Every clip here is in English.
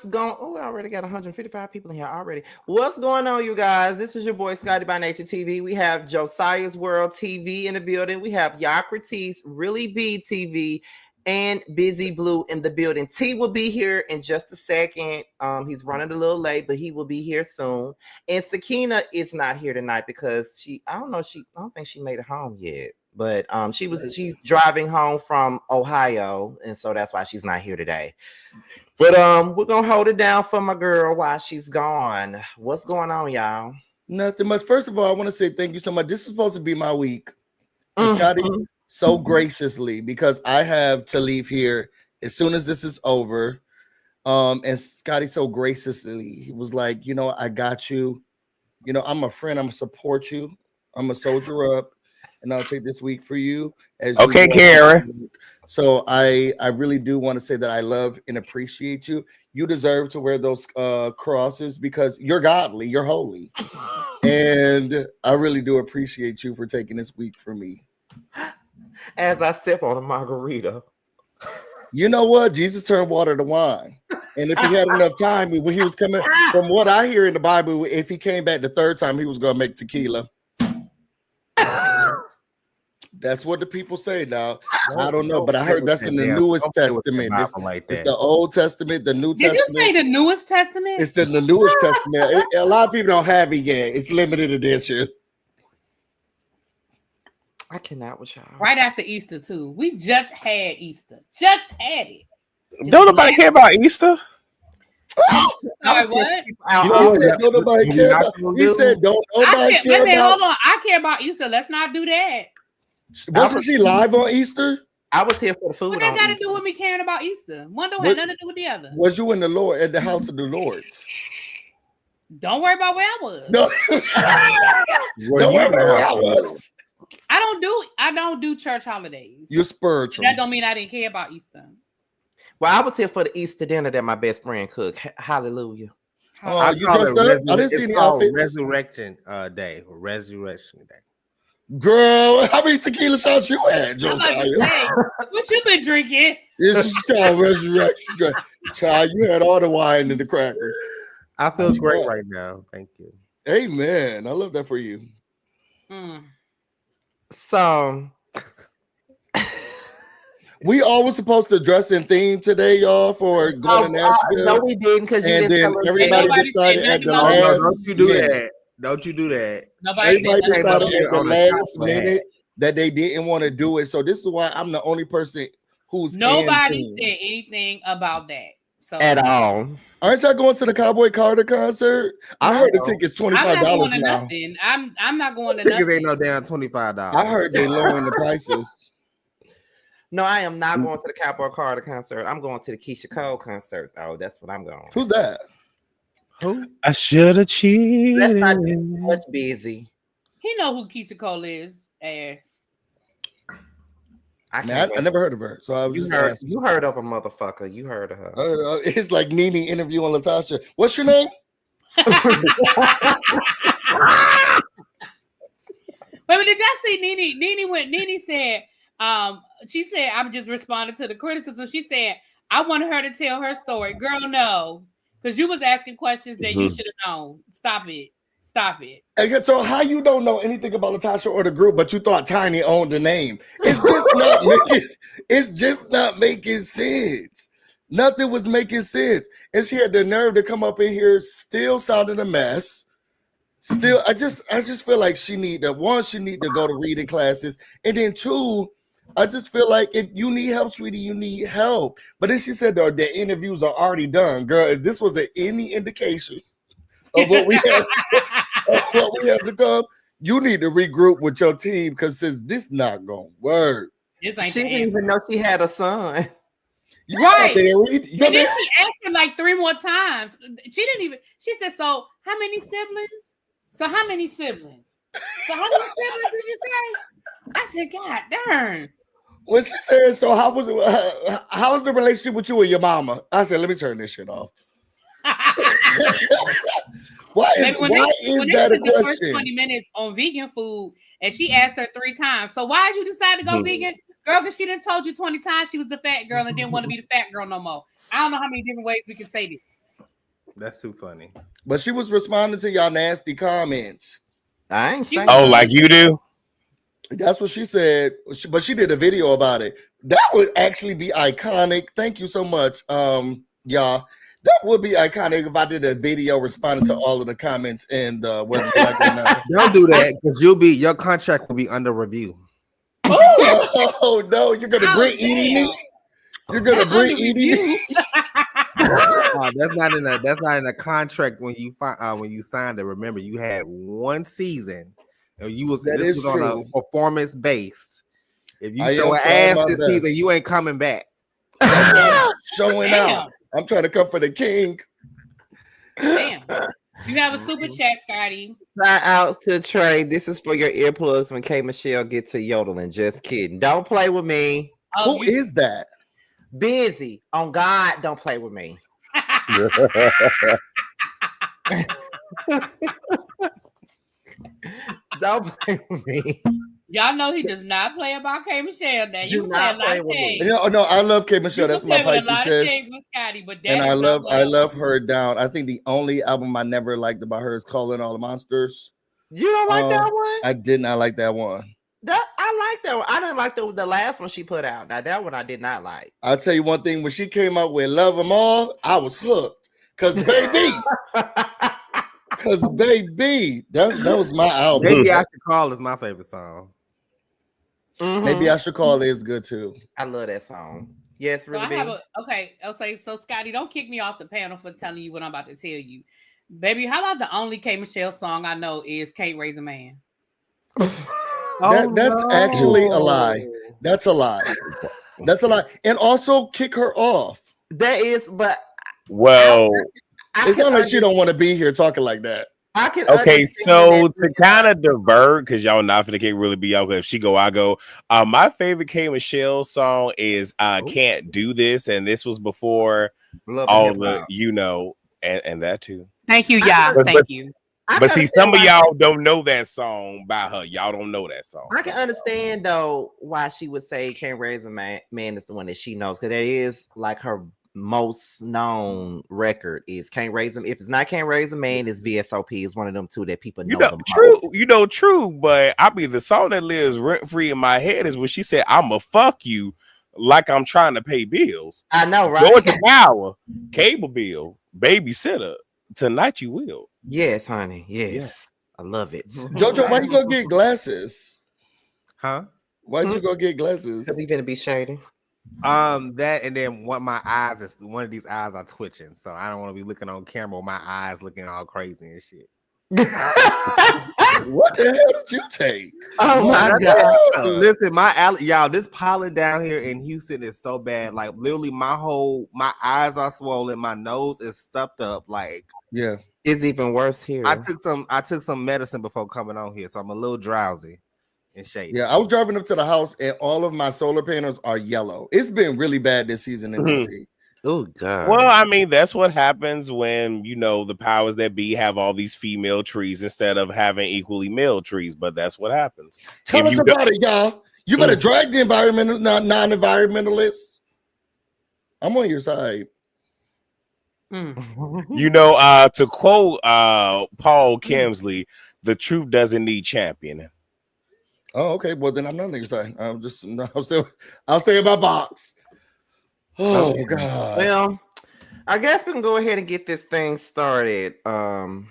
What's going? Oh, I already got 155 people in here already. What's going on, you guys? This is your boy Scotty by Nature TV. We have Josiah's World TV in the building. We have Yocrates, Really B TV, and Busy Blue in the building. T will be here in just a second. He's running a little late, but he will be here soon. And Sakina is not here tonight because I don't think she made it home yet. But she's driving home from Ohio, and so that's why she's not here today. But we're gonna hold it down for my girl while she's gone. What's going on, y'all? Nothing much. First of all, I want to say thank you so much. This is supposed to be my week. Scotty, so graciously, because I have to leave here as soon as this is over. And Scotty so graciously, he was like, you know, I got you. You know, I'm a friend. I'm gonna support you. I'm gonna soldier up. And I'll take this week for you. Okay, Karen. So I really do want to say that I love and appreciate you. You deserve to wear those crosses because you're godly, you're holy. And I really do appreciate you for taking this week for me. As I sip on a margarita. You know what? Jesus turned water to wine. And if he had enough time, when he was coming, from what I hear in the Bible, if he came back the third time, he was going to make tequila. That's what the people say now. I don't know, but I heard that's in the newest testament. It's the Old Testament, the New Testament. Did you say the newest testament? It's in the newest testament. A lot of people don't have it yet. It's limited edition. I cannot with y'all. Right after Easter, too. We just had Easter. Just had it. Don't nobody care about Easter? Sorry, what? Don't nobody care about. He said, "Don't nobody care about." Hold on, I care about Easter. Let's not do that. Wasn't she live on Easter? I was here for the food. What that got to do with me caring about Easter? One don't have nothing to do with the other. Was you in the Lord at the house of the Lord? Don't worry about where I was. No. Don't worry about where I was. I don't do church holidays. You're spiritual. That don't mean I didn't care about Easter. Well, I was here for the Easter dinner that my best friend cooked. Hallelujah. Oh, you dressed up? I didn't see any outfits. Resurrection Day. Girl, how many tequila shots you had, Josiah? What you been drinking? This is called Resurrection Day. Child, you had all the wine and the crackers. I feel great right now. Thank you. Amen. I love that for you. So we all were supposed to dress in theme today, y'all, for going to Nashville. No, we didn't, because you didn't tell us. Everybody decided at the last. Don't you do that. Don't you do that. Everybody decided at the last minute that they didn't want to do it. So this is why I'm the only person who's nobody said anything about that. So at all. Aren't y'all going to the Cowboy Carter concert? I heard the tickets $25 now. I'm not going to tickets nothing. Ain't no damn $25. I heard they lowering the prices. No, I am not going to the Cowboy Carter concert. I'm going to the Keisha Cole concert. Oh, that's what I'm going. Who's that? Who? I should have cheated. Let's not be much busy. He know who Keisha Cole is. Ass. I never heard of her, so I was just asking. You heard of a motherfucker. You heard of her. It's like Nene interviewing Latasha. What's your name? Wait, did y'all see Nene? Nene said, she said, I'm just responding to the criticism. She said, I want her to tell her story. Girl, no. Because you was asking questions that you should have known. Stop it. So how you don't know anything about Latasha or the group, but you thought Tiny owned the name? It's just not making sense. Nothing was making sense. And she had the nerve to come up in here still sounding a mess. Still, I just feel like she need to go to reading classes. And then two, I just feel like if you need help, sweetie, you need help. But then she said the interviews are already done. Girl, if this was any indication of what we have to come, you need to regroup with your team because this not gonna work. She didn't even know she had a son. Right. And then she asked her like 3 more times. She said, so how many siblings? So how many siblings did you say? I said, God darn. When she said, so how was the relationship with you and your mama? I said, let me turn this shit off. Why is that a question? First 20 minutes on vegan food, and she asked her 3 times. So why did you decide to go vegan, girl? Because she done told you 20 times she was the fat girl and didn't want to be the fat girl no more. I don't know how many different ways we can say this. That's too funny. But she was responding to y'all nasty comments. I ain't She saying. Oh, like you do? That's what she said. But she did a video about it. That would actually be iconic. Thank you so much, y'all. That would be iconic if I did a video responding to all of the comments and whether you like it or not. Don't do that because your contract will be under review. Oh no, you're gonna Oh, bring eating damn. me. You're gonna bring eating me. That's not in a contract when you signed it. Remember, you had one season, and this was on a performance based. If you show an ass this season, you ain't coming back. Showing out. I'm trying to come for the king. Damn. You have a super chat, Scotty. Shout out to Trey. This is for your earplugs when K Michelle gets to yodeling. Just kidding. Don't play with me. Oh, Who is that? Busy. On God, don't play with me. Don't play with me. Y'all know he does not play about K Michelle. Now you play a lot of games. No, I love K Michelle. That's my Pisces sis. And I love her down. I think the only album I never liked about her is Calling All the Monsters. You don't like that one? I did not like that one. I like that one. I didn't like the last one she put out. Now that one I did not like. I'll tell you one thing. When she came out with Love 'Em All, I was hooked. Cause baby, that was my album. Maybe I Should Call is my favorite song. Mm-hmm. Maybe I Should Call is good too. I love that song. Yes, really. Okay. So Scotty, don't kick me off the panel for telling you what I'm about to tell you, baby. How about the only K Michelle song I know is "Can't Raise a Man"? That's actually a lie. That's a lie. That's a lie. And also kick her off. That is, but well, it's not like she don't want to be here talking like that. I can. Okay, so to kind of divert, because y'all not finna can't really be out. If she go, I go. My favorite K Michelle song is "Can't Do This," and this was before all the and that too. Thank you, y'all. Thank you. But see, some of y'all don't know that song by her. Y'all don't know that song. I can understand though why she would say "Can't Raise a Man" is the one that she knows, because that is like her most known record is "Can't Raise Him." If it's not "Can't Raise a Man," it's VSOP. Is one of them two that people know. True. But I mean, the song that lives rent free in my head is when she said, "I'ma fuck you like I'm trying to pay bills." I know, right? Georgia Power, cable bill, babysitter. Tonight you will. Yes, honey. Yes, I love it. Jojo, why you go get glasses? Huh? Why'd you go get glasses? Because he's gonna be shady. That and then one of these eyes are twitching, so I don't want to be looking on camera with my eyes looking all crazy and shit. What the hell did you take? Oh my God! Listen, y'all, this pollen down here in Houston is so bad. Like literally, my eyes are swollen, my nose is stuffed up. Like, yeah, it's even worse here. I took some medicine before coming on here, so I'm a little drowsy and shady. Yeah, I was driving up to the house and all of my solar panels are yellow. It's been really bad this season in DC. Oh God. Well, I mean, that's what happens when the powers that be have all these female trees instead of having equally male trees. But that's what happens. Tell us about it, y'all. You better drag the non-environmentalists. I'm on your side. To quote Paul Kemsley, the truth doesn't need championing. Oh, okay. Well, then I'm not on your side. I'll stay in my box. Oh God. Well, I guess we can go ahead and get this thing started. Or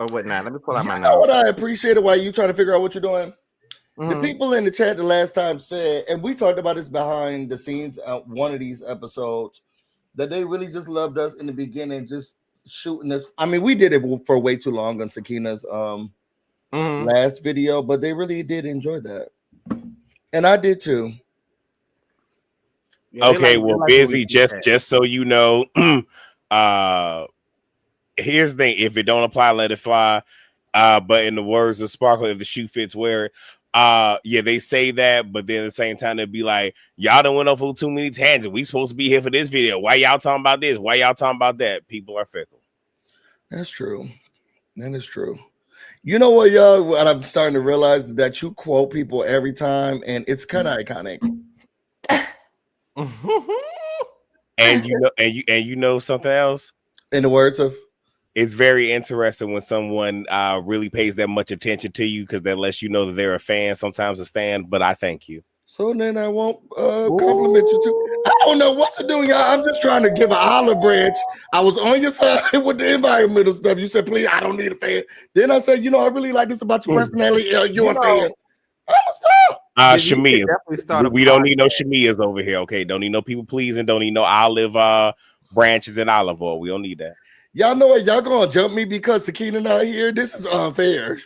whatnot. Let me pull out my notes. What I appreciated while you trying to figure out what you're doing. The people in the chat the last time said, and we talked about this behind the scenes one of these episodes, that they really just loved us in the beginning, just shooting us. I mean, we did it for way too long on Sakina's last video, but they really did enjoy that, and I did too. Yeah, okay, busy. Just so you know, here's the thing: if it don't apply, let it fly. But in the words of Sparkle, if the shoe fits, wear it. Yeah, they say that, but then at the same time, they'll be like, y'all done went off on too many tangents. We supposed to be here for this video. Why y'all talking about this? Why y'all talking about that? People are fickle. That's true. That is true. You know what, y'all? What I'm starting to realize is that you quote people every time, and it's kind of iconic. And you know something else? In the words of, it's very interesting when someone really pays that much attention to you, because that lets you know that they're a fan, sometimes a stan. But I thank you. so then I won't compliment you too. I don't know what to do, y'all. I'm just trying to give an olive branch. I was on your side with the environmental stuff. You said, please, I don't need a fan. Then I said, I really like this about your personality. You're a fan. I'm gonna stop. Shamia, we don't need no Shamias over here, okay? Don't need no people pleasing. Don't need no olive branches and olive oil. We don't need that. Y'all know what? Y'all gonna jump me because Sakina not here? This is unfair.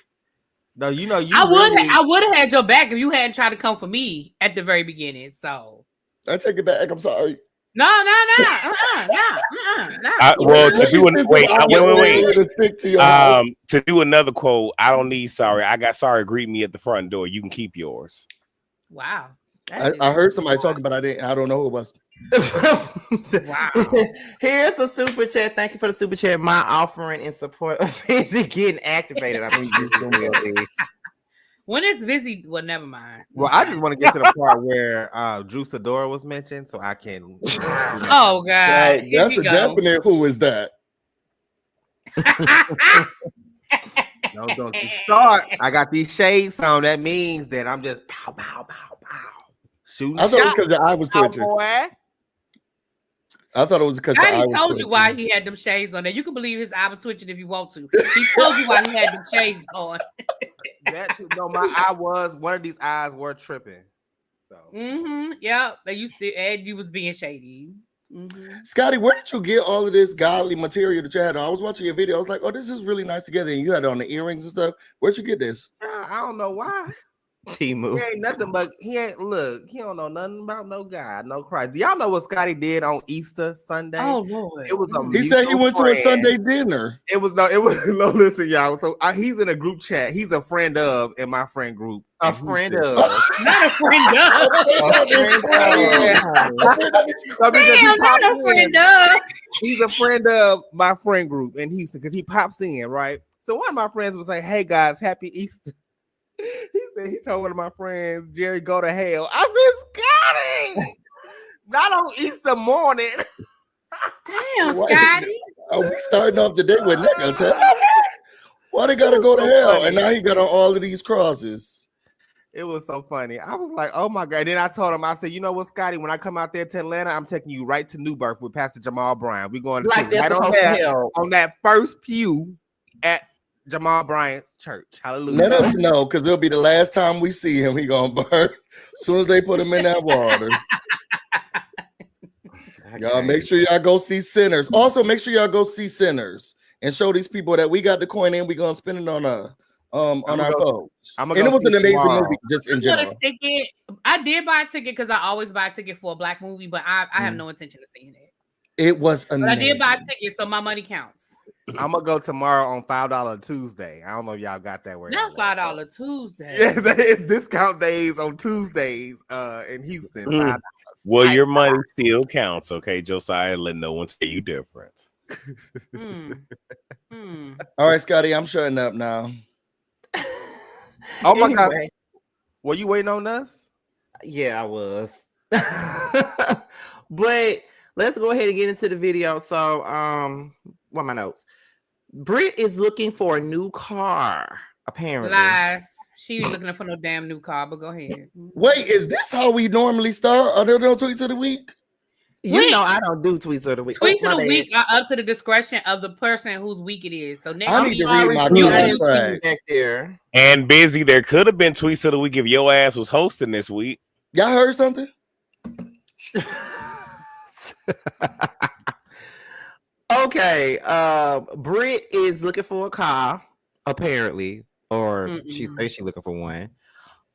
No, you. I would have had your back if you hadn't tried to come for me at the very beginning. So I take it back. I'm sorry. No. Well, to do to do another quote, I don't need sorry. I got sorry. Greet me at the front door. You can keep yours. Wow. I heard somebody talking, but I don't know who it was. Wow. Here's a super chat. Thank you for the super chat. My offering in support of Busy getting activated. I mean, when it's busy, well, never mind. Well, I just want to get to the part where Drew Sidora was mentioned, so I can. Oh God, that's a definite. Who is that? Don't you start. I got these shades on. That means that I'm just pow. Shooting. I thought it was because the eye was twitching. I thought it was because I already told you why he had them shades on there. You can believe his eye was twitching if you want to. He told you why he had them shades on. My eye was, one of these eyes were tripping. So yeah, but you was being shady. Scotty, where did you get all of this godly material that you had on? I was watching your video. I was like, oh, this is really nice together. And you had it on the earrings and stuff. Where'd you get this? I don't know why. T-move. He ain't nothing but he don't know nothing about no God, no Christ. Do y'all know what Scotty did on Easter Sunday? Oh Lord. It was he said he went to a Sunday dinner. It was no, listen, y'all. So he's in a group chat. He's a friend of in my friend group. A friend of. Not a friend of. Not a friend of. He's a friend of my friend group in Houston because he pops in, right? So one of my friends was like, hey guys, happy Easter. He said he told one of my friends, Jerry, go to hell. I said, Scotty, not on Easter morning. Damn, Scotty. Are we starting off the day with that? Why they gotta go to hell? And now he got on all of these crosses. It was so funny. I was like, oh my God. And then I told him, I said, you know what, Scotty, when I come out there to Atlanta, I'm taking you right to New Birth with Pastor Jamal Bryant. We're going to sit right on that first pew at Jamal Bryant's church. Hallelujah. Let us know, because it'll be the last time we see him. He gonna burn as soon as they put him in that water. Y'all make sure y'all go see Sinners. Also, make sure y'all go see Sinners and show these people that we got the coin in. We gonna spend it on our folks. And it was an amazing movie, just in general. I did buy a ticket because I always buy a ticket for a black movie, but I have no intention of seeing it. It was amazing. But I did buy a ticket, so my money counts. I'm gonna go tomorrow on $5 Tuesday. I don't know if y'all got that word. Not $5 Tuesday. Yeah, it's discount days on Tuesdays in Houston. $5. Well, your money still counts, okay, Josiah? Let no one say you different. All right, Scotty, I'm shutting up now. Oh my God. Were you waiting on us? Yeah, I was. But let's go ahead and get into the video. So, what are my notes? Brit is looking for a new car, apparently. Lies. She ain't looking for no damn new car, but go ahead. Wait, is this how we normally start? Are there no tweets of the week? You know I don't do tweets of the week. Tweets of the week are up to the discretion of the person whose week it is. So next I need to read my back there. And Busy, there could have been tweets of the week if your ass was hosting this week. Y'all heard something? Okay, Brit is looking for a car, apparently, or she says she's looking for one.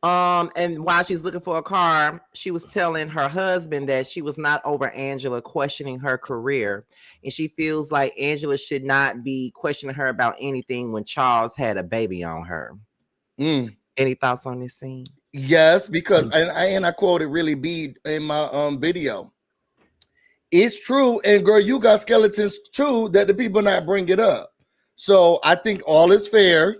And while she's looking for a car, she was telling her husband that she was not over Angela questioning her career, and she feels like Angela should not be questioning her about anything when Charles had a baby on her. Any thoughts on this scene? Yes, because and I quoted really B in my video. It's true, and girl, you got skeletons too that the people not bring it up. So I think all is fair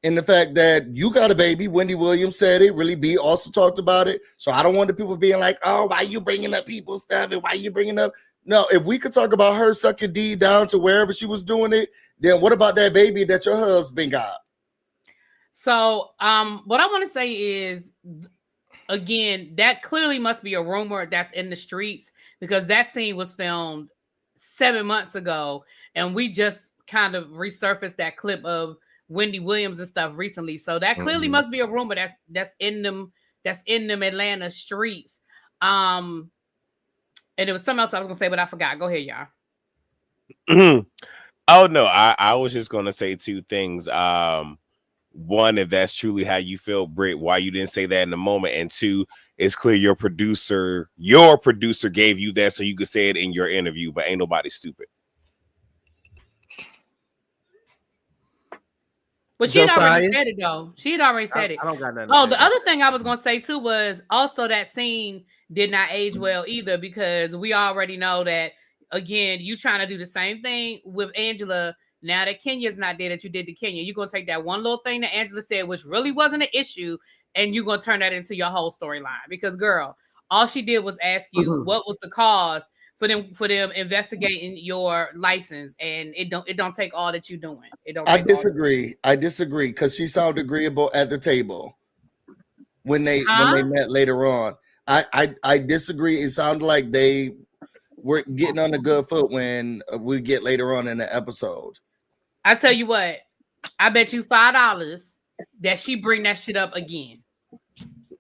in the fact that you got a baby. Wendy Williams said it. Really B also talked about it. So I don't want the people being like, "Oh, why you bringing up people's stuff and why you bringing up?" Now, if we could talk about her sucking D down to wherever she was doing it, then what about that baby that your husband got? So, what I want to say is, again, that clearly must be a rumor that's in the streets, because that scene was filmed 7 months ago, and we just kind of resurfaced that clip of Wendy Williams and stuff recently. So that clearly must be a rumor that's in them Atlanta streets. And it was something else I was gonna say, but I forgot. Go ahead, y'all. Oh no, I was just gonna say two things. One, if that's truly how you feel, Brit, why you didn't say that in the moment, and two, it's clear your producer gave you that so you could say it in your interview, but ain't nobody stupid. But she had already said it though. She had already said it. I don't got nothing. Oh, the other thing I was gonna say too was also that scene did not age well either, because we already know that, again, you trying to do the same thing with Angela. Now that Kenya's not there, that you did to Kenya, you're gonna take that one little thing that Angela said, which really wasn't an issue, and you're gonna turn that into your whole storyline. Because, girl, all she did was ask you what was the cause for them investigating your license, and it don't take all that you're doing. It don't. I disagree because she sounded agreeable at the table when they met later on. I disagree. It sounded like they were getting on a good foot when we get later on in the episode. I tell you what, I bet you $5 that she bring that shit up again.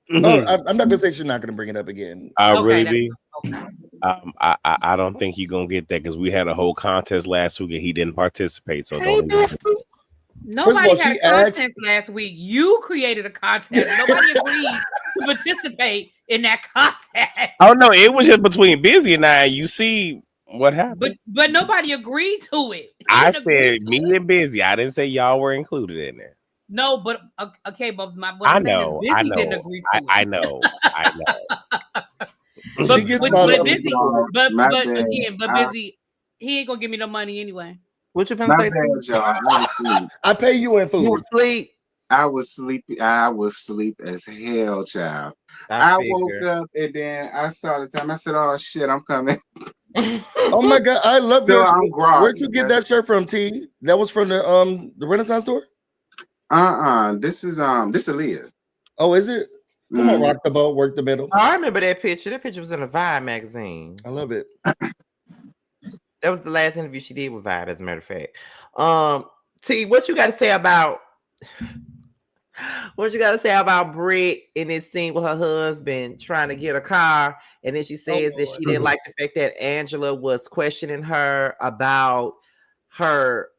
No, I'm not gonna say she's not gonna bring it up again. Really be. Okay. I don't think you're gonna get that, because we had a whole contest last week and he didn't participate. So nobody had a contest last week. You created a contest. Nobody agreed to participate in that contest. Oh no, it was just between Busy and I. You see what happened? But nobody agreed to it. I said me and Busy. I didn't say y'all were included in there. No, but okay, but I know. Didn't agree to it. I know. But Busy, he ain't gonna give me no money anyway. What you finna say? I pay you in food. You sleep. I was sleepy. I was sleep as hell, child. I woke up and then I saw the time. I said, "Oh shit, I'm coming." Oh my god, I love your shirt. Where'd you get that shirt from, T? That was from the Renaissance store? This is Aaliyah. Oh, is it? Come on, rock the boat, work the middle. I remember that picture. That picture was in a Vibe magazine. I love it. That was the last interview she did with Vibe, as a matter of fact. T, what you got to say about Brit in this scene with her husband trying to get a car, and then she says that she didn't like the fact that Angela was questioning her about her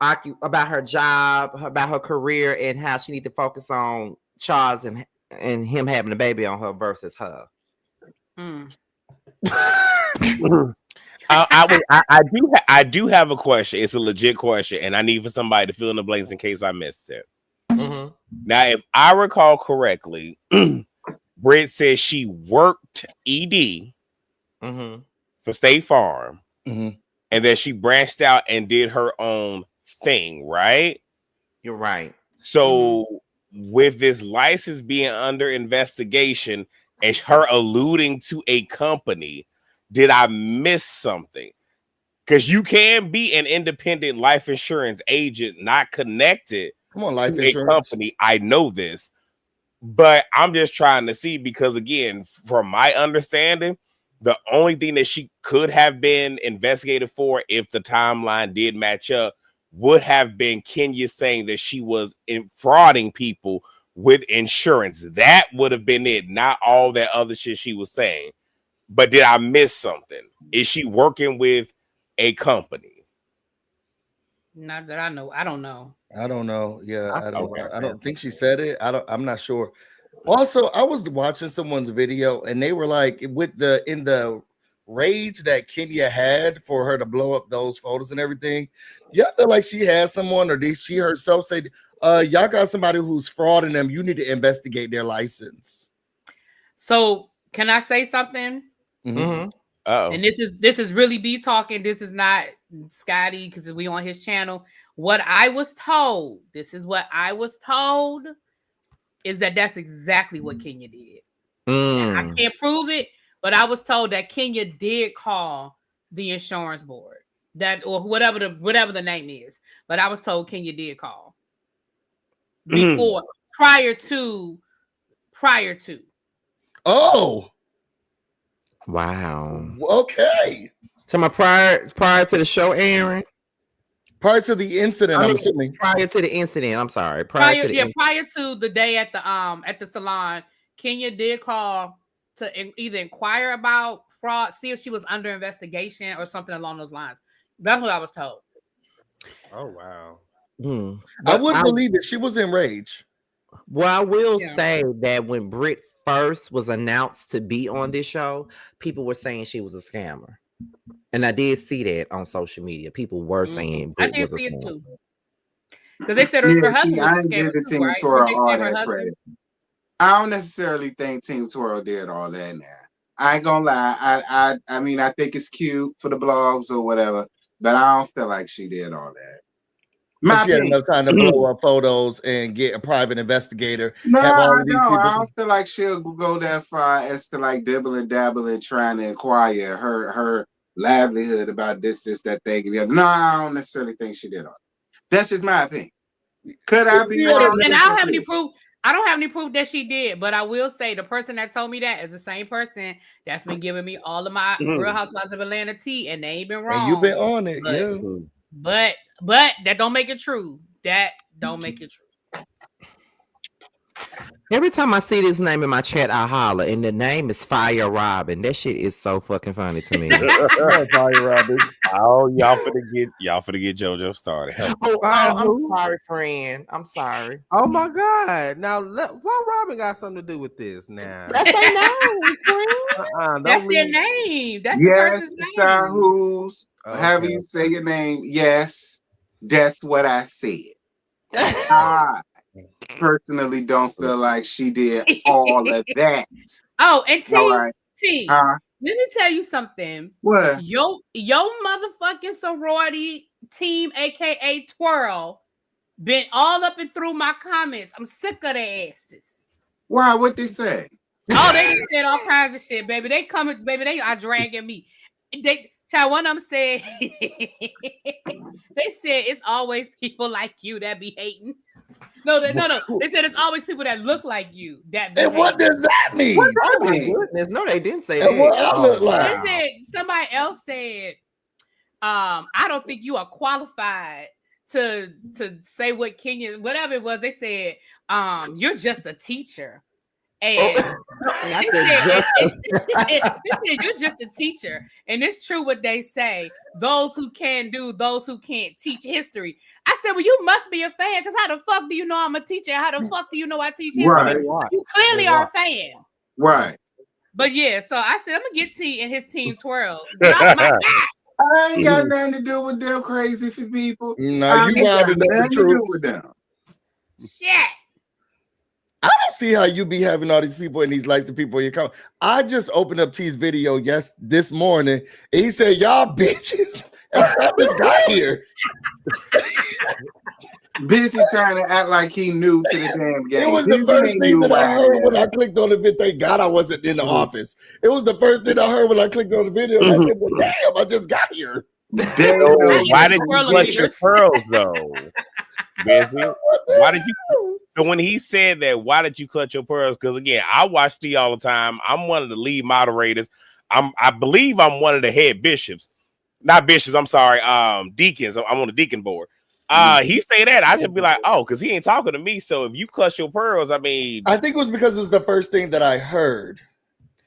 job, about her career, and how she need to focus on Charles and him having a baby on her versus her. I do have a question. It's a legit question, and I need for somebody to fill in the blanks in case I missed it. Now, if I recall correctly, Brit says she worked ED for State Farm, and then she branched out and did her own thing, right? You're right. So with this license being under investigation and her alluding to a company, did I miss something? Because you can be an independent life insurance agent, not connected to a company. I know this, but I'm just trying to see, because again, from my understanding, the only thing that she could have been investigated for, if the timeline did match up, would have been Kenya saying that she was frauding people with insurance. That would have been it, not all that other shit she was saying. But did I miss something? Is she working with a company? Not that I know. I don't know. Yeah, I don't think she said it. I'm not sure. Also, I was watching someone's video and they were like, in the rage that Kenya had for her to blow up those photos and everything. Y'all feel like she had someone, or did she herself say, y'all got somebody who's frauding them, you need to investigate their license? So can I say something? And this is really B talking. This is not Scotty, because we on his channel. What I was told, is that that's exactly what Kenya did. And I can't prove it, but I was told that Kenya did call the insurance board that or whatever the name is. But I was told Kenya did call before prior to. Oh, Wow. okay. So my prior to the show airing. Prior to the incident, I'm assuming. Prior to the incident, I'm sorry. Prior to the day at the salon, Kenya did call to either inquire about fraud, see if she was under investigation or something along those lines. That's what I was told. Oh wow. I would believe it. She was enraged. Well, I will say that when Brit first was announced to be on this show, people were saying she was a scammer. And I did see that on social media. People were saying Brit was a scammer. Too. Because they said her husband was a scammer too, right? All that credit. I don't necessarily think Team Twirl did all that now. I ain't gonna lie. I mean, I think it's cute for the blogs or whatever, but I don't feel like she did all that. She had enough time to blow up photos and get a private investigator. No, I don't feel like she'll go that far as to like dibble and dabble and trying to inquire her livelihood about this, that thing, and the other. No, I don't necessarily think she did all that. That's just my opinion. Could I be wrong? And I don't have any proof. I don't have any proof that she did, but I will say the person that told me that is the same person that's been giving me all of my Real Housewives of Atlanta tea, and they ain't been wrong. And you've been on it, but that don't make it true. That don't make it true. Every time I see this name in my chat, I holler, and the name is Fire Robin. That shit is so fucking funny to me. Fire Robin. Oh, y'all finna get JoJo started. I'm sorry, friend. I'm sorry. Oh my God! Now, why Robin got something to do with this? Now that's their name, friend. That's their name. That's the person's name. Who's however you say your name? Yes, that's what I said. I personally don't feel like she did all of that. Oh, and T, let me tell you something. What? Yo motherfucking sorority team, aka Twirl, been all up and through my comments. I'm sick of their asses. Why? What they say? Oh, they just said all kinds of shit, baby. They coming, baby. They are dragging me. One of them said, they said it's always people like you that be hating. No. They said it's always people that look like you that be hating. What does that mean? Oh my goodness. No, they didn't say that. What I look like? They said, somebody else said, I don't think you are qualified to say what Kenya, whatever it was. They said, you're just a teacher. And they said you're just a teacher, and it's true what they say. Those who can do, those who can't teach history. I said, well, you must be a fan, because how the fuck do you know I'm a teacher? How the fuck do you know I teach history? Right. You clearly are a fan, right? But yeah, so I said I'm gonna get T and his team Twirl. I ain't got nothing to do with them crazy people. No, you got nothing to do with them. Shit. I don't see how you be having all these people and these likes of people in your comment. I just opened up T's video this morning, and he said, "Y'all bitches." That's how this got here. Busy trying to act like he new to the damn game. It was the first thing that I heard when I clicked on the video. Thank God I wasn't in the office. It was the first thing I heard when I clicked on the video. And I said, "Well, damn, I just got here." Why did you clutch your pearls, though? Busy? Why did you? So when he said that, why did you clutch your pearls? Because again, I watch T all the time. I'm one of the lead moderators. I believe I'm one of the head bishops. Not bishops, I'm sorry. Deacons. I'm on the deacon board. He say that, I should be like, oh, because he ain't talking to me. So if you clutch your pearls, I mean, I think it was because it was the first thing that I heard.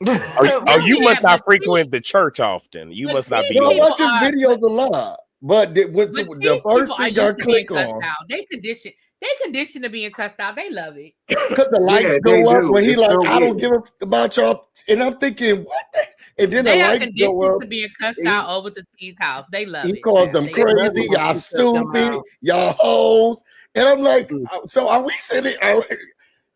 You must not frequent the church often. You must not be. I watch his videos a lot, but the first thing I click on, they condition to being cussed out. They love it because the lights go up when he like, so I don't give a about y'all, and I'm thinking, what the? And then they the are lights go up. To being cussed out over to T's house. They love it. He calls them crazy, y'all stupid, y'all hoes, and I'm like, so are we sitting?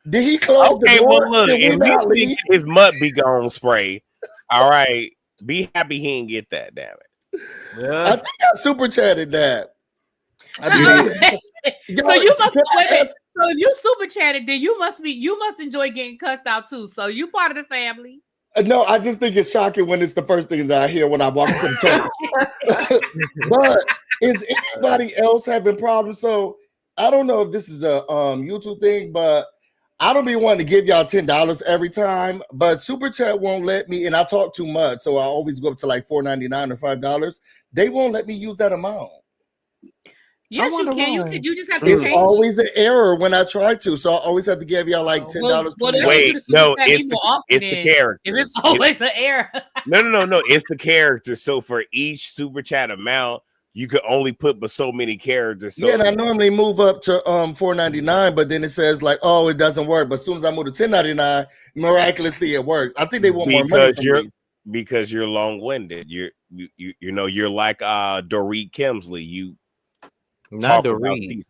Did he close the door? Well, look, if his mud be gone spray, all right, be happy he didn't get that. Damn it! Yeah. I think I super chatted that. So you must wait. So if you super chatted, then you must enjoy getting cussed out too. So you part of the family. No, I just think it's shocking when it's the first thing that I hear when I walk into the church. But is anybody else having problems? So I don't know if this is a YouTube thing, but I don't be wanting to give y'all $10 every time. But Super Chat won't let me, and I talk too much, so I always go up to like $4.99 or $5. They won't let me use that amount. Yes, you can. You just have to It's change always an error when I try to, so I always have to give y'all like $10. Wait, no, it's the character. If it's always an error. No. It's the character. So for each Super Chat amount, you could only put but so many characters. So yeah, and I normally move up to $4.99, but then it says like, oh, it doesn't work. But as soon as I move to $10.99, miraculously it works. I think they want more money from me. Because you're long-winded. You know you're like Dorit Kemsley. You not Dorit.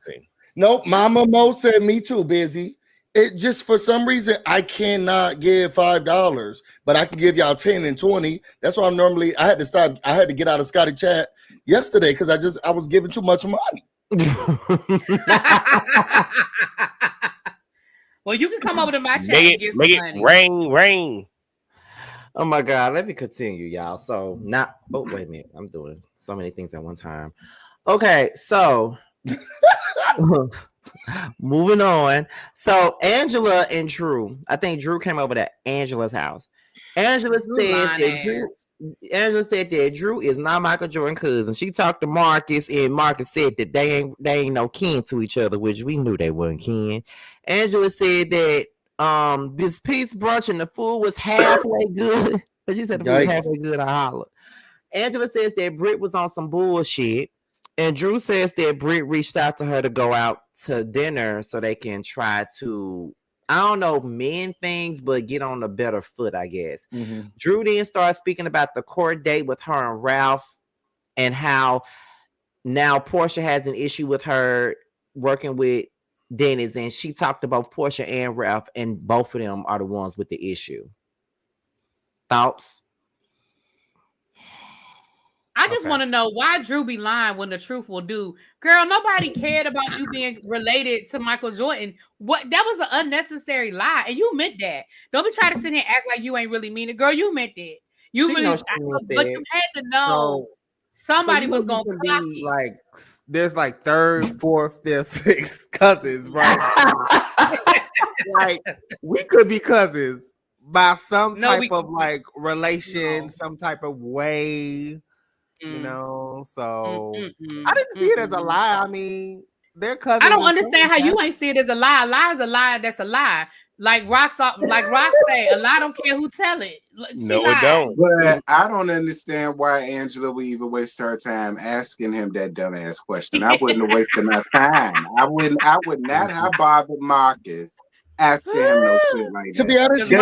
Nope, Mama Mo said me too, busy. It just for some reason I cannot give $5, but I can give y'all 10 and 20. That's why I had to get out of Scotty chat yesterday because I was giving too much money. Well, you can come over to my chat and get some money. Rain. Oh my God, let me continue, y'all. So now, oh wait a minute, I'm doing so many things at one time. Okay, so moving on. So Angela and Drew, I think Drew came over to Angela's house. Angela said that Drew is not Michael Jordan's cousin. She talked to Marcus, and Marcus said that they ain't no kin to each other, which we knew they weren't kin. Angela said that this peace brunch and the food was halfway good. But she said the food was halfway good. I holler. Angela says that Brit was on some bullshit. And Drew says that Brit reached out to her to go out to dinner so they can try to, I don't know, mend things, but get on a better foot, I guess. Mm-hmm. Drew then started speaking about the court date with her and Ralph and how now Porsha has an issue with her working with Dennis. And she talked to both Porsha and Ralph, and both of them are the ones with the issue. Thoughts? I just want to know why Drew be lying when the truth will do. Girl, nobody cared about you being related to Michael Jordan. What that was an unnecessary lie, and you meant that. Don't be trying to sit here and act like you ain't really mean it, girl. You meant that. You really, but you had to know somebody was gonna clock it. Like there's like third, fourth, fifth, sixth cousins, right? Like we could be cousins by some type of like relation, some type of way. You know, so I didn't see it as a lie. I mean, they're cousins. I don't understand how you ain't see it as a lie. A lie is a lie. That's a lie. Like Rock say, a lie don't care who tell it. No, it don't. But I don't understand why Angela would even waste her time asking him that dumbass question. I wouldn't have wasted my time. I would not have bothered Marcus asking him no shit like that. To be honest,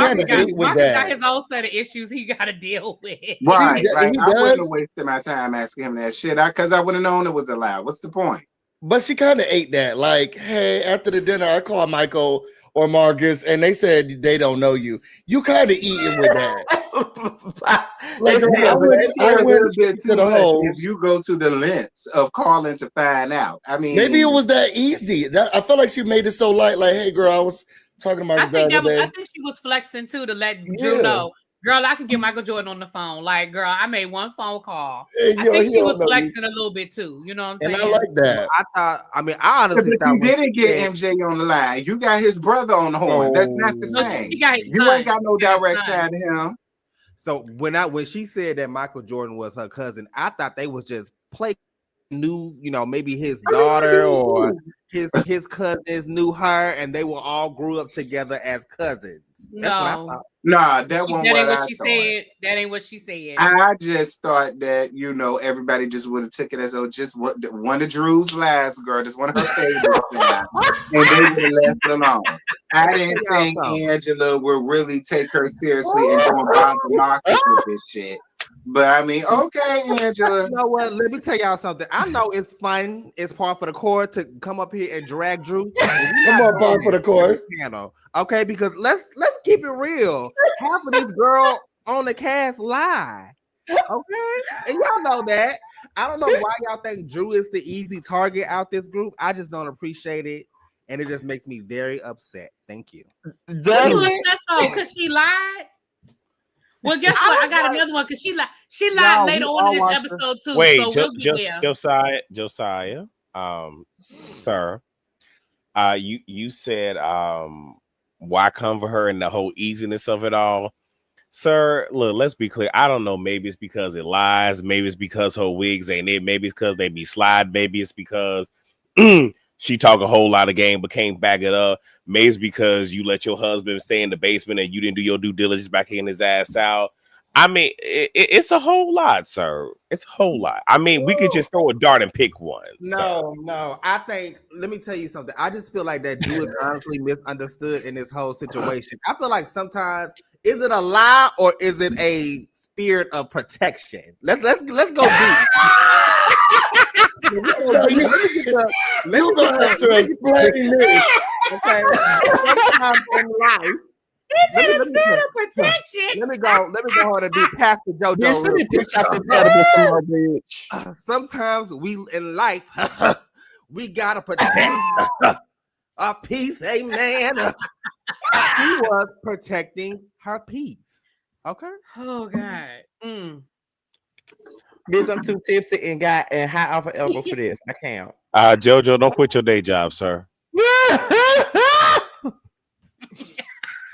Marcus got his own set of issues he got to deal with. Right. Like, I wouldn't have wasted my time asking him that shit because I would have known it was a lie. What's the point? But she kind of ate that. Like, hey, after the dinner, I called Michael or Marcus, and they said they don't know you. You kind of eating with that. Like, I went to the hole. If you go to the lengths of calling to find out, I mean, maybe it was that easy. I felt like she made it so light. Like, hey, girl, I was talking about this the other day. I think she was flexing too to let Drew know. Girl, I can get Michael Jordan on the phone. Like, girl, I made one phone call. I think she was flexing a little bit too. You know what I'm saying? And I like that. I honestly thought you didn't get MJ on the line. You got his brother on the horn. That's not the same. You ain't got no direct tie to him. So when she said that Michael Jordan was her cousin, I thought they was just knew, maybe his daughter or his cousins knew her, and they were all grew up together as cousins. That's what I thought. Nah, that ain't what she said. That ain't what she said. I just thought that everybody just would have took it as just one of Drew's last girl, just one of her favorites, and they would have left it alone. I didn't think Angela would really take her seriously and don't bother Marcus with this shit. But I mean, okay, Angela. You know what? Let me tell y'all something. I know it's fun. It's part for the court to come up here and drag Drew. Come on, part for the court. Okay, because let's keep it real. Half of this girl on the cast lie. Okay, and y'all know that. I don't know why y'all think Drew is the easy target out this group. I just don't appreciate it, and it just makes me very upset. Thank you. Because she lied. Well, guess what? I got another one because she lied later on in this episode too. Wait, so we'll get there. Josiah, sir, you said why come for her and the whole easiness of it all. Sir, look, let's be clear. I don't know. Maybe it's because it lies. Maybe it's because her wigs ain't it. Maybe it's because they be slide. Maybe it's because she talk a whole lot of game but can't back it up. Maybe it's because you let your husband stay in the basement and you didn't do your due diligence by kicking his ass out. I mean, it's a whole lot, sir. It's a whole lot. I mean, we could just throw a dart and pick one. No. I think, let me tell you something. I just feel like that Drew is honestly misunderstood in this whole situation. I feel like sometimes, is it a lie or is it a spirit of protection? Let's go deep. You're gonna have to explain this. Okay. Sometimes in life. Is it a spirit of protection? Let me go on and do Pastor JoJo. Sometimes we in life we gotta protect our peace. Amen. She was protecting her peace. Okay. Oh God. Bitch, I'm too tipsy and got high off of elbow for this. I can't. JoJo, don't quit your day job, sir.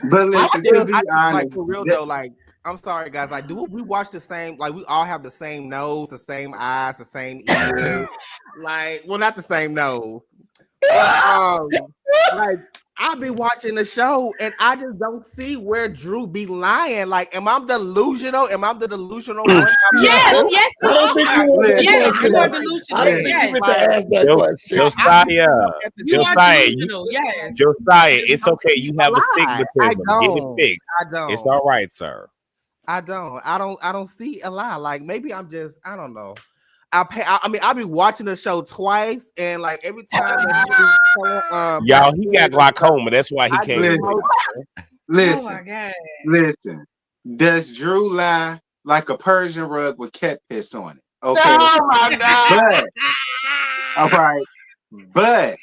But listen, to be honest, like for real though, like I'm sorry guys, like we watch the same, like we all have the same nose, the same eyes, the same ears, like well not the same nose, but like I'll be watching the show and I just don't see where Drew be lying. Like, am I delusional? Am I the delusional one? Yes, you are. Yes, you are delusional. I didn't think you meant to ask that question. Josiah, it's okay. You have a stigmatism. Get it fixed. I don't. It's all right, sir. I don't see a lie. Like maybe I'm just, I don't know. I'll be watching the show twice, and like every time y'all, he got glaucoma. That's why he can't listen. Oh my God. Listen. Does Drew lie like a Persian rug with cat piss on it? Okay. Oh my God. All right. But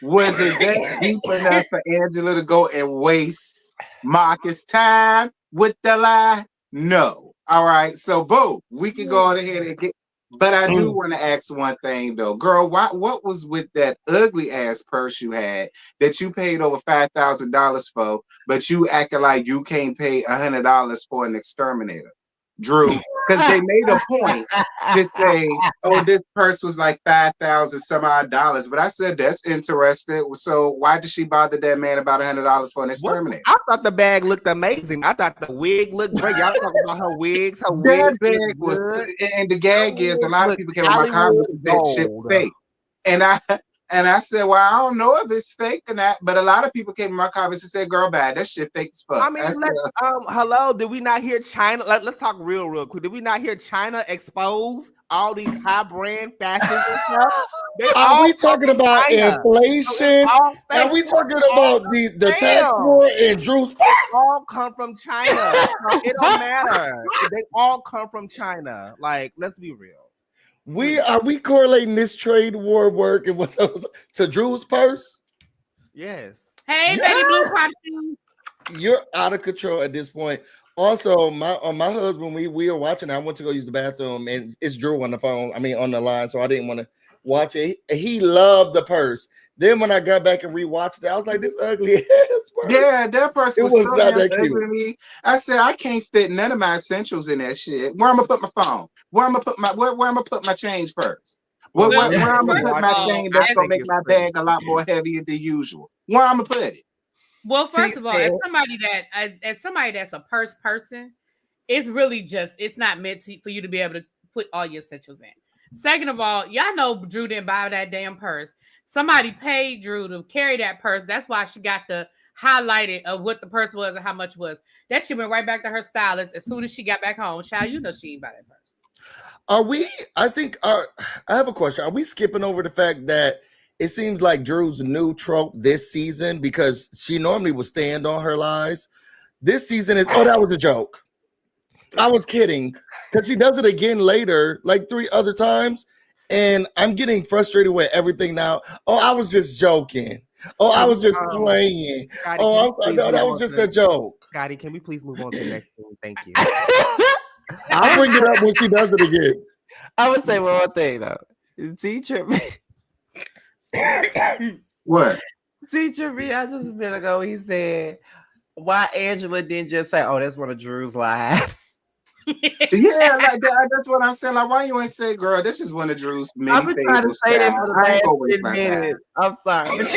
was it that deep enough for Angela to go and waste Marcus' time with the lie? No. All right. So boom, we can go on ahead and get. But I do want to ask one thing though, girl. What was with that ugly ass purse you had that you paid over $5,000 for, but you acting like you can't pay $100 for an exterminator, Drew? Because they made a point to say, "Oh, this purse was like $5,000 some odd dollars." But I said that's interesting. So why did she bother that man about $100 for an exterminator? I thought the bag looked amazing. I thought the wig looked great. Y'all talking about her wigs? Her that wigs bag was good. And the gag is a lot of people came in my comments and said shit's fake. And I said, well, I don't know if it's fake or not, but a lot of people came in my comments and said, girl, bad, that shit fake as fuck. I mean, hello, did we not hear China? Let's talk real quick. Did we not hear China expose all these high brand fashions and stuff? Are we talking about inflation? Are we talking about the tax war and Drew's? They all come from China. It don't matter. They all come from China. Like, let's be real. Are we correlating this trade war work and what's to Drew's purse? Yes. Hey, baby blue costume. You're out of control at this point. Also, my husband, we were watching. I went to go use the bathroom, and it's Drew on the phone. I mean, on the line, so I didn't want to watch it. He loved the purse. Then when I got back and rewatched it, I was like, "This ugly ass purse." Yeah, that purse was so damn ugly to me. I said, I can't fit none of my essentials in that shit. Where I'm gonna put my phone? Where I'm gonna put my where I'm gonna put my change purse? Where I'm gonna put my thing that's gonna make my bag a lot more heavier than usual? Where I'm gonna put it? Well, first of all, as somebody that's a purse person, it's really just it's not meant for you to be able to put all your essentials in. Second of all, y'all know Drew didn't buy that damn purse. Somebody paid Drew to carry that purse. That's why she got the highlighted of what the purse was and how much it was. That shit went right back to her stylist as soon as she got back home. Child, you know she ain't buy that purse. I have a question. Are we skipping over the fact that it seems like Drew's new trope this season, because she normally would stand on her lies. This season is, oh, that was a joke. I was kidding. Because she does it again later, like 3 other times. And I'm getting frustrated with everything now. Oh, I was just joking. Oh, I was just playing. Oh, that was just a joke. Scotty, can we please move on to the next thing? Thank you. I'll bring it up when she does it again. I would say one more thing though. Teacher What? Teacher me, I just a minute ago, he said, why Angela didn't just say, oh, that's one of Drew's lies. Yeah, like that's what I'm saying. Like, why you ain't say, girl, this is one of Drew's many I've been trying to say that for the I ain't gonna last waste 10 my time. minutes. I'm sorry. But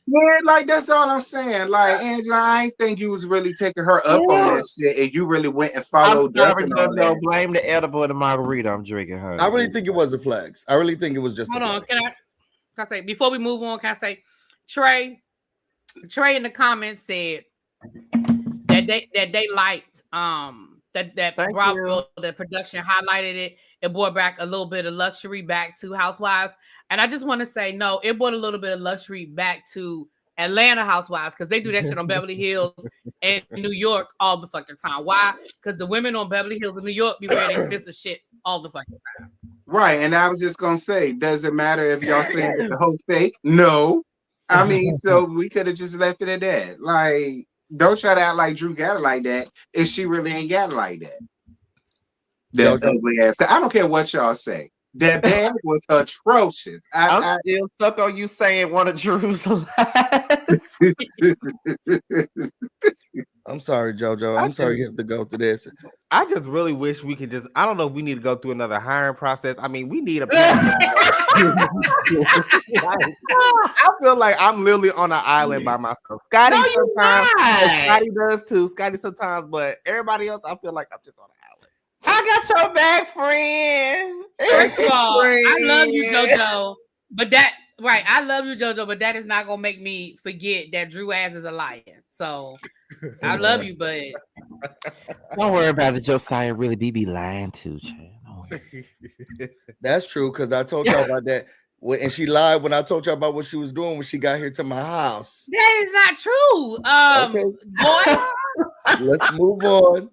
Yeah, like that's all I'm saying. Like, Angela, I ain't think you was really taking her up on that shit, and you really went and followed I'm up sorry, and all that. blame the edible and the margarita I'm drinking, honey. I really think it was a flex. I really think it was just Hold a on. flex. Can I say, before we move on, can I say, Trey in the comments said that they liked that Bravo, the production highlighted it. It brought back a little bit of luxury back to Housewives. And I just want to say, no, it brought a little bit of luxury back to Atlanta Housewives, because they do that shit on Beverly Hills and New York all the fucking time. Why? Because the women on Beverly Hills in New York be wearing expensive shit all the fucking time. Right, and I was just gonna say, does it matter if y'all saying that the whole fake? No. I mean, so we could have just left it at that. Like, don't try to act like Drew got it like that if she really ain't got it like that. That ugly ass. I don't care what y'all say. That bag was atrocious. I'm still stuck on you saying one of Drew's lies. I'm sorry, JoJo. I'm sorry you have to go through this. I just really wish we could I don't know if we need to go through another hiring process. I mean, we need a I feel like I'm literally on an island by myself. Scotty sometimes, Scotty does too. Scotty sometimes, but everybody else, I feel like I'm just on an island. I got your back, friend. First of all, I love you, JoJo. But I love you, JoJo, but that is not gonna make me forget that Drew ass is a liar. So I love you, but don't worry about it. Josiah really be lying too, Chad. That's true, because I told y'all about that. And she lied when I told y'all about what she was doing when she got here to my house. That is not true. Okay. Boy. Let's move on.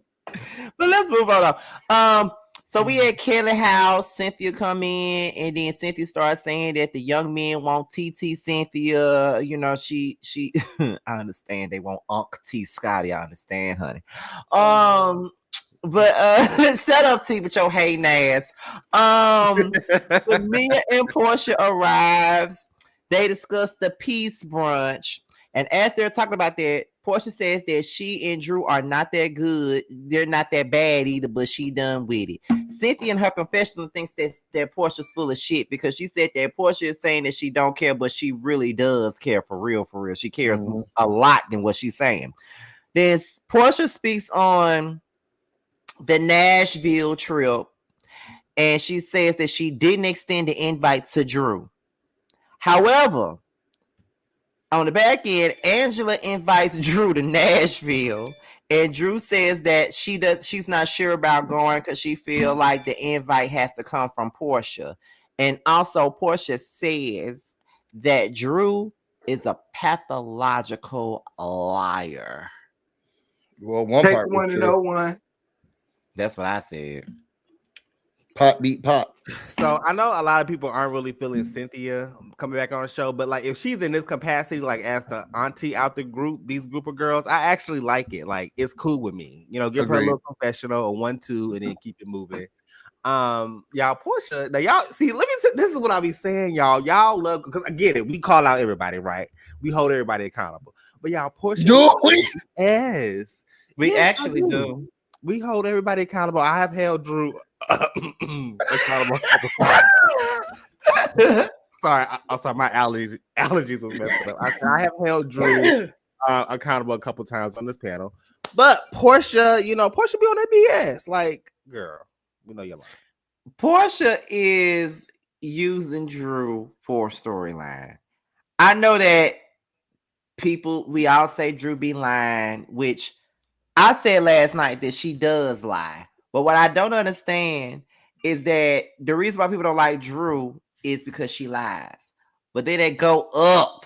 But let's move on. So we had Kelly house, Cynthia come in, and then Cynthia started saying that the young men want TT Cynthia. You know, she I understand they want Unc T Scotty. I understand, honey. But shut up, T, with your hating ass. When Mia and Porsha arrives, they discuss the peace brunch. And as they're talking about that, Porsha says that she and Drew are not that good. They're not that bad either, but she done with it. Cynthia in her confessional thinks that Portia's full of shit, because she said that Porsha is saying that she don't care, but she really does care for real, for real. She cares a lot than what she's saying. Then Porsha speaks on the Nashville trip, and she says that she didn't extend the invite to Drew. However, on the back end, Angela invites Drew to Nashville, and Drew says that she's not sure about going because she feel like the invite has to come from Porsha. And also Porsha says that Drew is a pathological liar. Well, one Take part one to know one. That's what I said. Pop beat pop. So I know a lot of people aren't really feeling Cynthia coming back on the show, but like if she's in this capacity, like as the auntie out the group, these group of girls, I actually like it. Like it's cool with me. You know, give her a little confessional, a 1-2, and then keep it moving. Y'all, Porsha. Now y'all see, this is what I be saying, y'all. Y'all love, because I get it. We call out everybody, right? We hold everybody accountable. But y'all, Porsha, yes, we actually do. We hold everybody accountable. I have held Drew accountable. Sorry, I'm sorry. My allergies was messed up. I have held Drew accountable a couple times on this panel, but Porsha, Porsha be on that BS. Like, girl, we know you're lying. Porsha is using Drew for storyline. I know that we all say Drew be lying, which I said last night that she does lie. But what I don't understand is that the reason why people don't like Drew is because she lies. But then they go up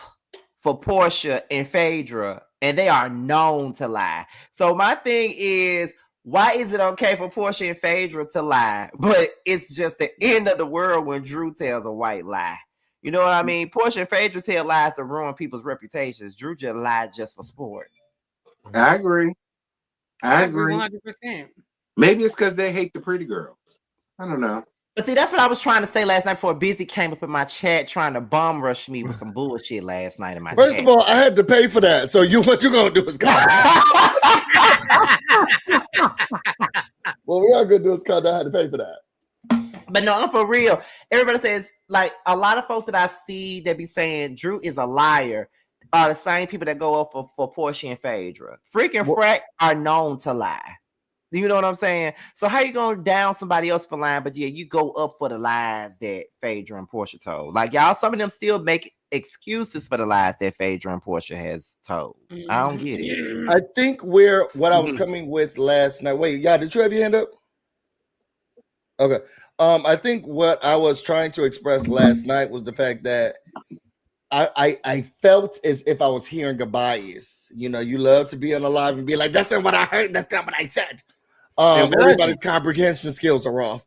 for Porsha and Phaedra, and they are known to lie. So my thing is, why is it okay for Porsha and Phaedra to lie, but it's just the end of the world when Drew tells a white lie? You know what I mean? Porsha and Phaedra tell lies to ruin people's reputations. Drew just lied just for sport. I agree. I agree. 100%. Maybe it's because they hate the pretty girls. I don't know. But see, that's what I was trying to say last night before Busy came up in my chat trying to bomb rush me with some bullshit last night in my First chat. of all, I had to pay for that. So what you gonna do is well, we are gonna do is I had to pay for that. But no, I'm for real. Everybody says, like, a lot of folks that I see that be saying Drew is a liar are the same people that go up for Porsha and Phaedra. Freaking Frack are known to lie. You know what I'm saying? So how you gonna down somebody else for lying, but yeah, you go up for the lies that Phaedra and Porsha told. Like, y'all, some of them still make excuses for the lies that Phaedra and Porsha has told. I don't get it. I think what I was coming with last night. Wait, yeah, did you have your hand up? Okay. I think what I was trying to express last night was the fact that I felt as if I was hearing a bias. You know, you love to be on the live and be like, that's not what I heard, that's not what I said. Everybody's comprehension skills are off.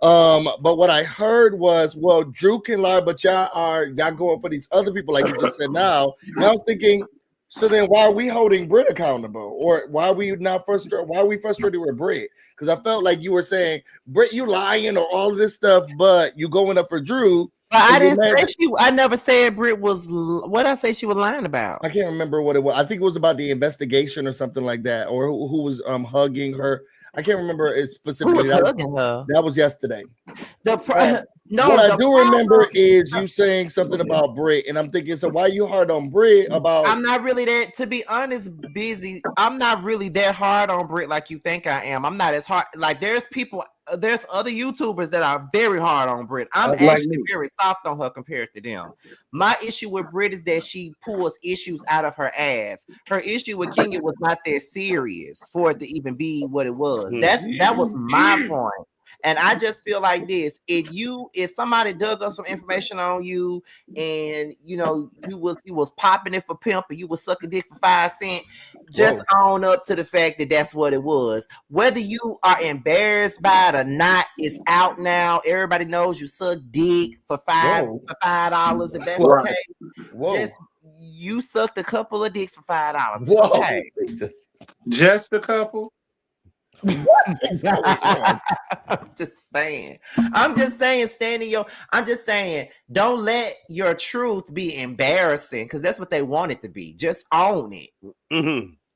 But what I heard was, well, Drew can lie, but y'all going for these other people, like you just said now. Now I was thinking, so then why are we holding Brit accountable? Or why are we not frustrated? Why are we frustrated with Brit? Because I felt like you were saying, Brit, you lying or all of this stuff, but you going up for Drew. But I didn't say I never said Brit was. What I say she was lying about? I can't remember what it was. I think it was about the investigation or something like that, or who was hugging her. I can't remember it specifically. That was yesterday. What I do remember is you saying something about Brit, and I'm thinking, so why are you hard on Brit about? I'm not really that, to be honest, Busy. I'm not really that hard on Brit like you think I am. I'm not as hard. Like, there's other YouTubers that are very hard on Brit. I'm actually very soft on her compared to them. My issue with Brit is that she pulls issues out of her ass. Her issue with Kenya was not that serious for it to even be what it was. That was my point. And I just feel like this: if somebody dug up some information on you, and you know you was popping it for pimp, and you was sucking dick for 5 cents, just own up to the fact that that's what it was. Whether you are embarrassed by it or not, it's out now. Everybody knows you suck dick for $5. If that's the case, just you sucked a couple of dicks for $5. Okay, just a couple. I'm just saying, don't let your truth be embarrassing, because that's what they want it to be. Just own it.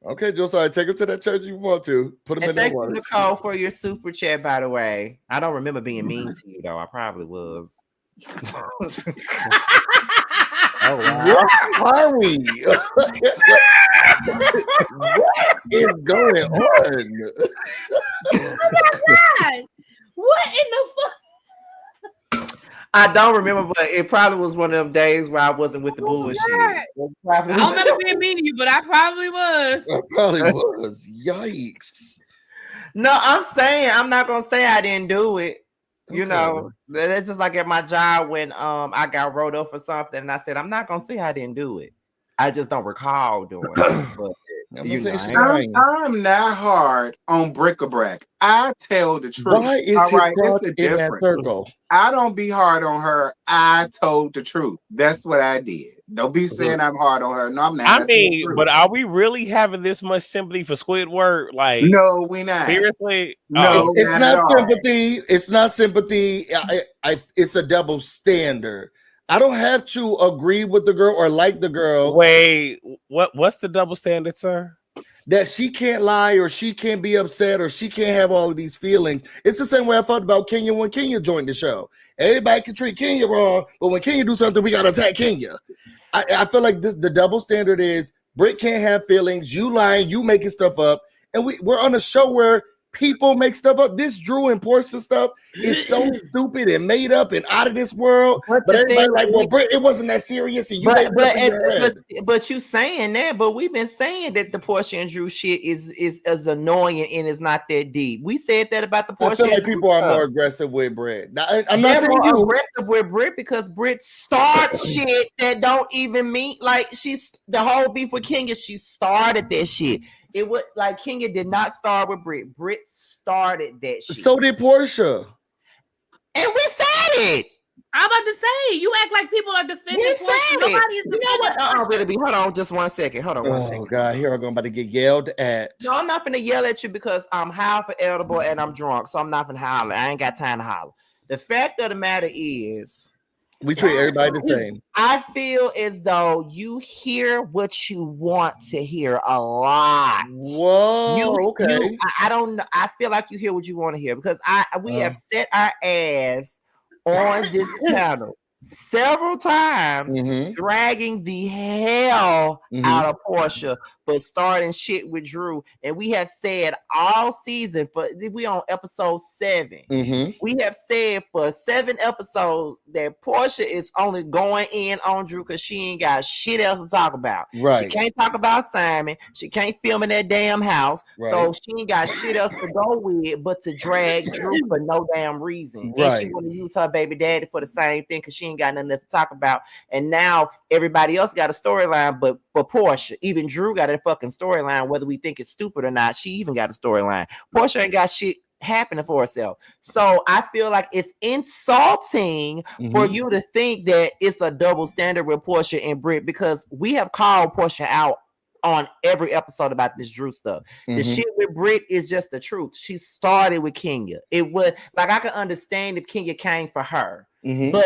Okay, Josiah, take him to that church you want to. Put him in that water. Thank you, Nicole, for your super chat, by the way. I don't remember being mean to you, though. I probably was. Oh, wow. Where are we? What is going on? Oh my God. What in the fuck? I don't remember, but it probably was one of them days where I wasn't with the bullshit. I don't remember being mean to you, but I probably was. I probably was. Yikes. No, I'm saying, I'm not going to say I didn't do it. You know, that's just like at my job when I got wrote up for something and I said, I'm not gonna say I didn't do it. I just don't recall doing it. But I'm not hard on bric-a-brac. I tell the truth. Why is all right, it's a in that circle? I don't be hard on her. I told the truth. That's what I did. Don't be saying I'm hard on her. No, I'm not. I mean, but are we really having this much sympathy for Squidward? Like, no, we not. Seriously? No, it's not sympathy. It's not sympathy. It's a double standard. I don't have to agree with the girl or like the girl. Wait, what's the double standard, sir? That she can't lie or she can't be upset or she can't have all of these feelings. It's the same way I felt about Kenya when Kenya joined the show. Everybody can treat Kenya wrong, but when Kenya do something, we got to attack Kenya. I feel like the double standard is Brit can't have feelings, you lying, you making stuff up, and we're on a show where people make stuff up. This Drew and Porsha stuff is so stupid and made up and out of this world. But everybody like, well, Brit, it wasn't that serious. And you but you saying that, but we've been saying that the Porsha and Drew shit is as annoying and it's not that deep. We said that about the Porsha. I feel like people are more aggressive with Brit. I'm not saying you aggressive with Brit because Brit starts shit that don't even mean like she's the whole beef with Kenya. She started that shit. It was like Kenya did not start with Brit. Brit started that shit. So did Porsha. And we said it. I'm about to say, you act like people are defending Porsha. Nobody is defending Porsha. Really, hold on just one second. Hold on one second. Oh God, here I'm about to get yelled at. No, I'm not gonna yell at you because I'm high for edible and I'm drunk, so I'm not gonna holler. I ain't got time to holler. The fact of the matter is, we treat everybody the same. I feel as though you hear what you want to hear a lot. Whoa, okay. I don't know. I feel like you hear what you want to hear because we have set our ass on this channel several times, dragging the hell out of Porsha, but starting shit with Drew. And we have said all season, but we on episode 7. We have said for 7 episodes that Porsha is only going in on Drew because she ain't got shit else to talk about. Right. She can't talk about Simon. She can't film in that damn house. Right. So she ain't got shit else to go with but to drag Drew for no damn reason. Right. And she want to use her baby daddy for the same thing because she ain't got nothing else to talk about. And now everybody else got a storyline, but Porsha, even Drew got a fucking storyline, whether we think it's stupid or not. She even got a storyline. Porsha ain't got shit happening for herself. So I feel like it's insulting for you to think that it's a double standard with Porsha and Brit, because we have called Porsha out on every episode about this Drew stuff. The shit with Brit is just the truth. She started with Kenya. It would, like, I can understand if Kenya came for her, but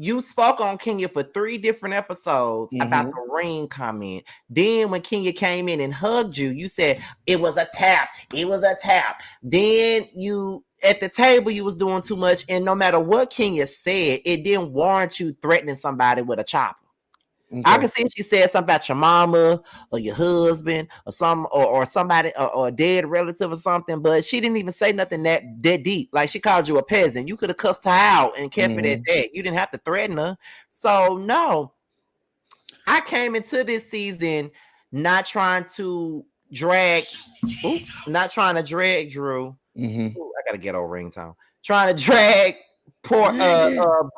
you spoke on Kenya for 3 different episodes about the ring comment. Then when Kenya came in and hugged you, you said it was a tap. It was a tap. Then you at the table, you was doing too much. And no matter what Kenya said, it didn't warrant you threatening somebody with a chopper. Okay. I can see she said something about your mama or your husband or some or somebody or a dead relative or something, but she didn't even say nothing that deep. Like, she called you a peasant. You could have cussed her out and kept it at that. You didn't have to threaten her. So no, I came into this season not trying to drag Drew. Ooh, I got a ghetto ringtone. Trying to drag poor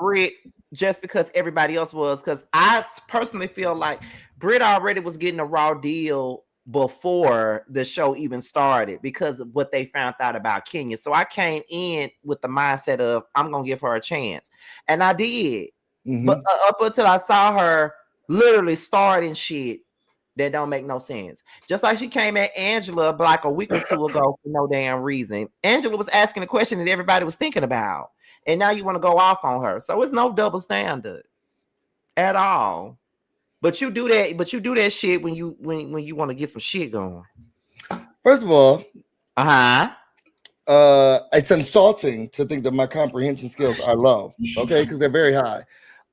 Brit just because everybody else was, because I personally feel like Brit already was getting a raw deal before the show even started because of what they found out about Kenya. So I came in with the mindset of I'm gonna give her a chance, and I did. But up until I saw her literally starting shit that don't make no sense. Just like she came at Angela like a week or 2 ago for no damn reason. Angela was asking a question that everybody was thinking about, and now you want to go off on her. So it's no double standard at all. But you do that. But you do that shit when you want to get some shit going. First of all, it's insulting to think that my comprehension skills are low. Okay, because they're very high.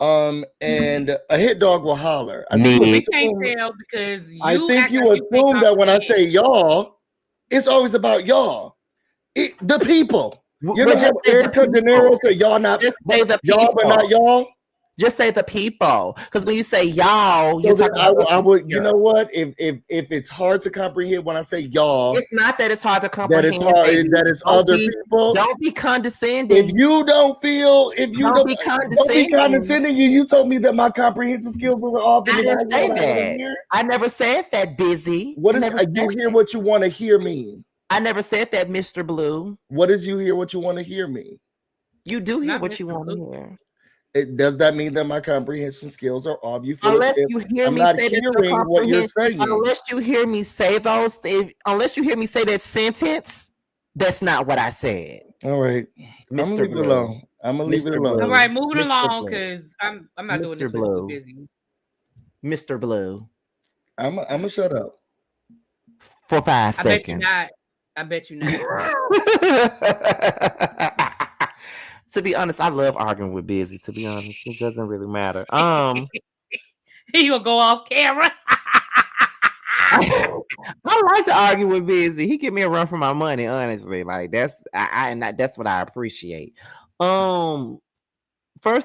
And a hit dog will holler. I think you assume that when I say y'all, it's always about y'all. The people. You know how Erica De Niro said y'all not y'all, but not y'all. Just say the people, because when you say y'all, so I would. You know what? If it's hard to comprehend when I say y'all, it's not that it's hard to comprehend. That it's hard. That it's other people. Don't be condescending. If you don't be condescending, you told me that my comprehension skills are off. I didn't say that. I never said that. Busy. What is you hear what you want to hear mean? I never said that, Mr. Blue. What does you hear what you want to hear mean? You do hear what you want to hear. Does that mean that my comprehension skills are off? You feel unless you hear me say what you're saying. Unless you hear me say unless you hear me say that sentence, that's not what I said. All right, I'm gonna leave it alone. All right, moving along, because I'm not doing this. Too busy. Mr. Blue, I'm gonna shut up for 5 seconds. I bet you not. To be honest, I love arguing with Busy. To be honest, it doesn't really matter. He gonna go off camera. I like to argue with Busy. He give me a run for my money. Honestly, like that's what I appreciate. First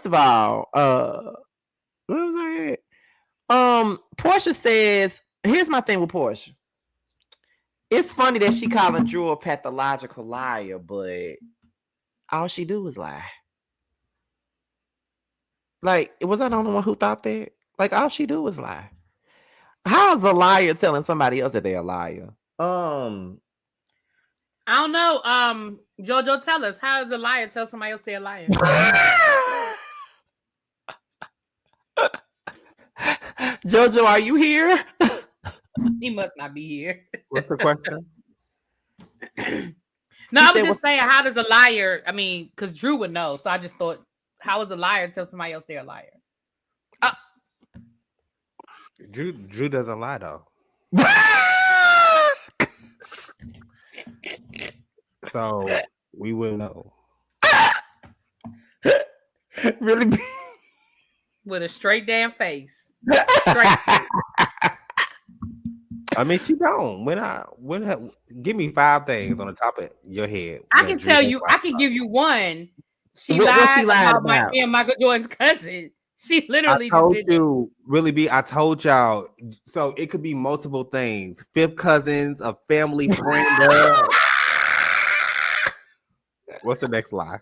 of all, what was I at? Porsha says, here's my thing with Porsha. It's funny that she calling Drew a pathological liar, but all she do is lie. Like, was I the only one who thought that? Like, all she do is lie. How's a liar telling somebody else that they're a liar? I don't know. Jojo, tell us, how does a liar tell somebody else they're a liar? Jojo, are you here? He must not be here. What's the question? No, I was just saying, how does a liar? I mean, because Drew would know, so I just thought, how is a liar tell somebody else they're a liar? Drew doesn't lie though. So we will know. Really? With a straight damn face. Straight face. I mean, she don't. Give me 5 things on the top of your head. I can tell you. I can give you one. She lied about Michael Jordan's cousin. She literally told just did you, I told y'all. So it could be multiple things. 5th cousins, a family friend. What's the next lie?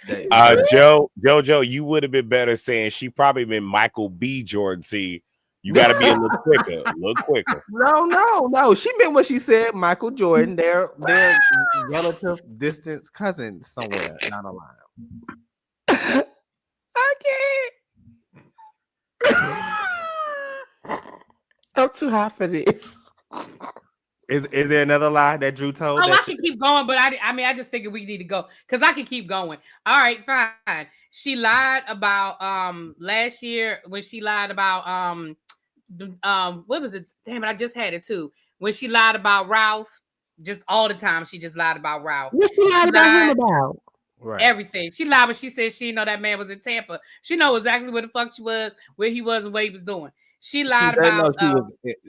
Jojo, you would have been better saying she probably been Michael B. Jordan. See, you got to be a little quicker. No. She meant what she said. Michael Jordan, they're relative distance cousins somewhere down the line. I can't. I'm too hot for this. Is there another lie that Drew told? I can keep going, but I just figured we need to go because I can keep going. All right, fine. She lied about last year when she lied about what was it? Damn it, I just had it too. When she lied about Ralph, just all the time she just lied about Ralph. What she lied about him about? Right. Everything. She lied when she said she didn't know that man was in Tampa. She know exactly where the fuck she was, where he was, and what he was doing. She lied about.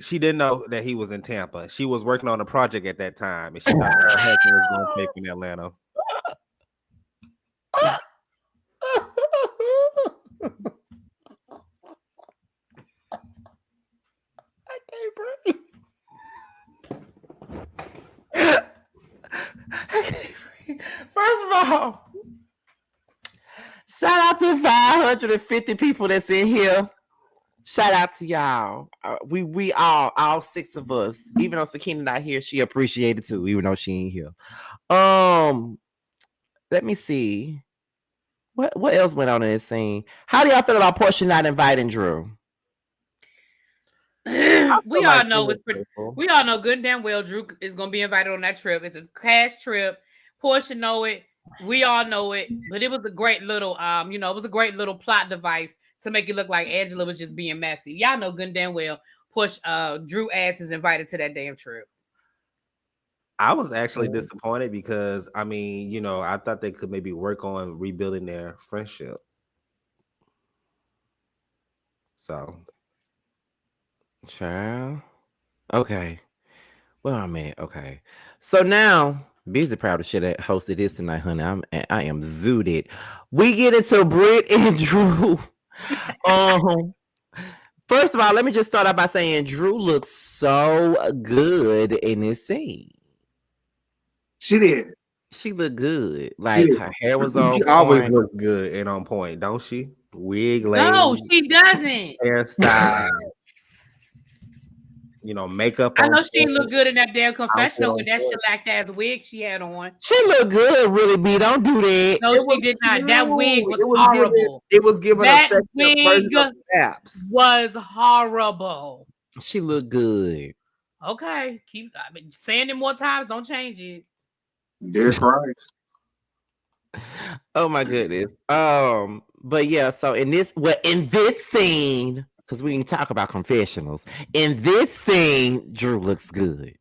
She didn't know that he was in Tampa. She was working on a project at that time, and she thought her husband was going to take in Atlanta. I can't breathe. First of all, shout out to 550 people that's in here. Shout out to y'all. We all 6 of us. Even though Sakina not here, she appreciated too, even though she ain't here. Let me see. What else went on in this scene? How do y'all feel about Porsha not inviting Drew? We all know good and damn well Drew is gonna be invited on that trip. It's a cash trip. Porsha know it. We all know it. But it was a great little it was a great little plot device to make it look like Angela was just being messy. Y'all know good and damn well Drew ass is invited to that damn trip. I was actually disappointed because I thought they could maybe work on rebuilding their friendship. So, child. Okay. Well, okay. So now, Busy proud of shit that hosted this tonight, honey. I am zooted. We get into Brit and Drew. First of all, let me just start out by saying Drew looks so good in this scene. She did. She looked good. Like her hair was on. She always looks good and on point, don't she? Wig, no, she doesn't. Hairstyle. Makeup. I know she looked good in that damn confessional with that shellacked ass wig she had on. She looked good, really. B, don't do that. No, she did not. That wig was horrible. It was given that wig was horrible. She looked good. Okay, keep saying it more times. Don't change it. Dear Christ. Oh my goodness. But yeah. So in this scene. Because we can talk about confessionals. In this scene, Drew looks good.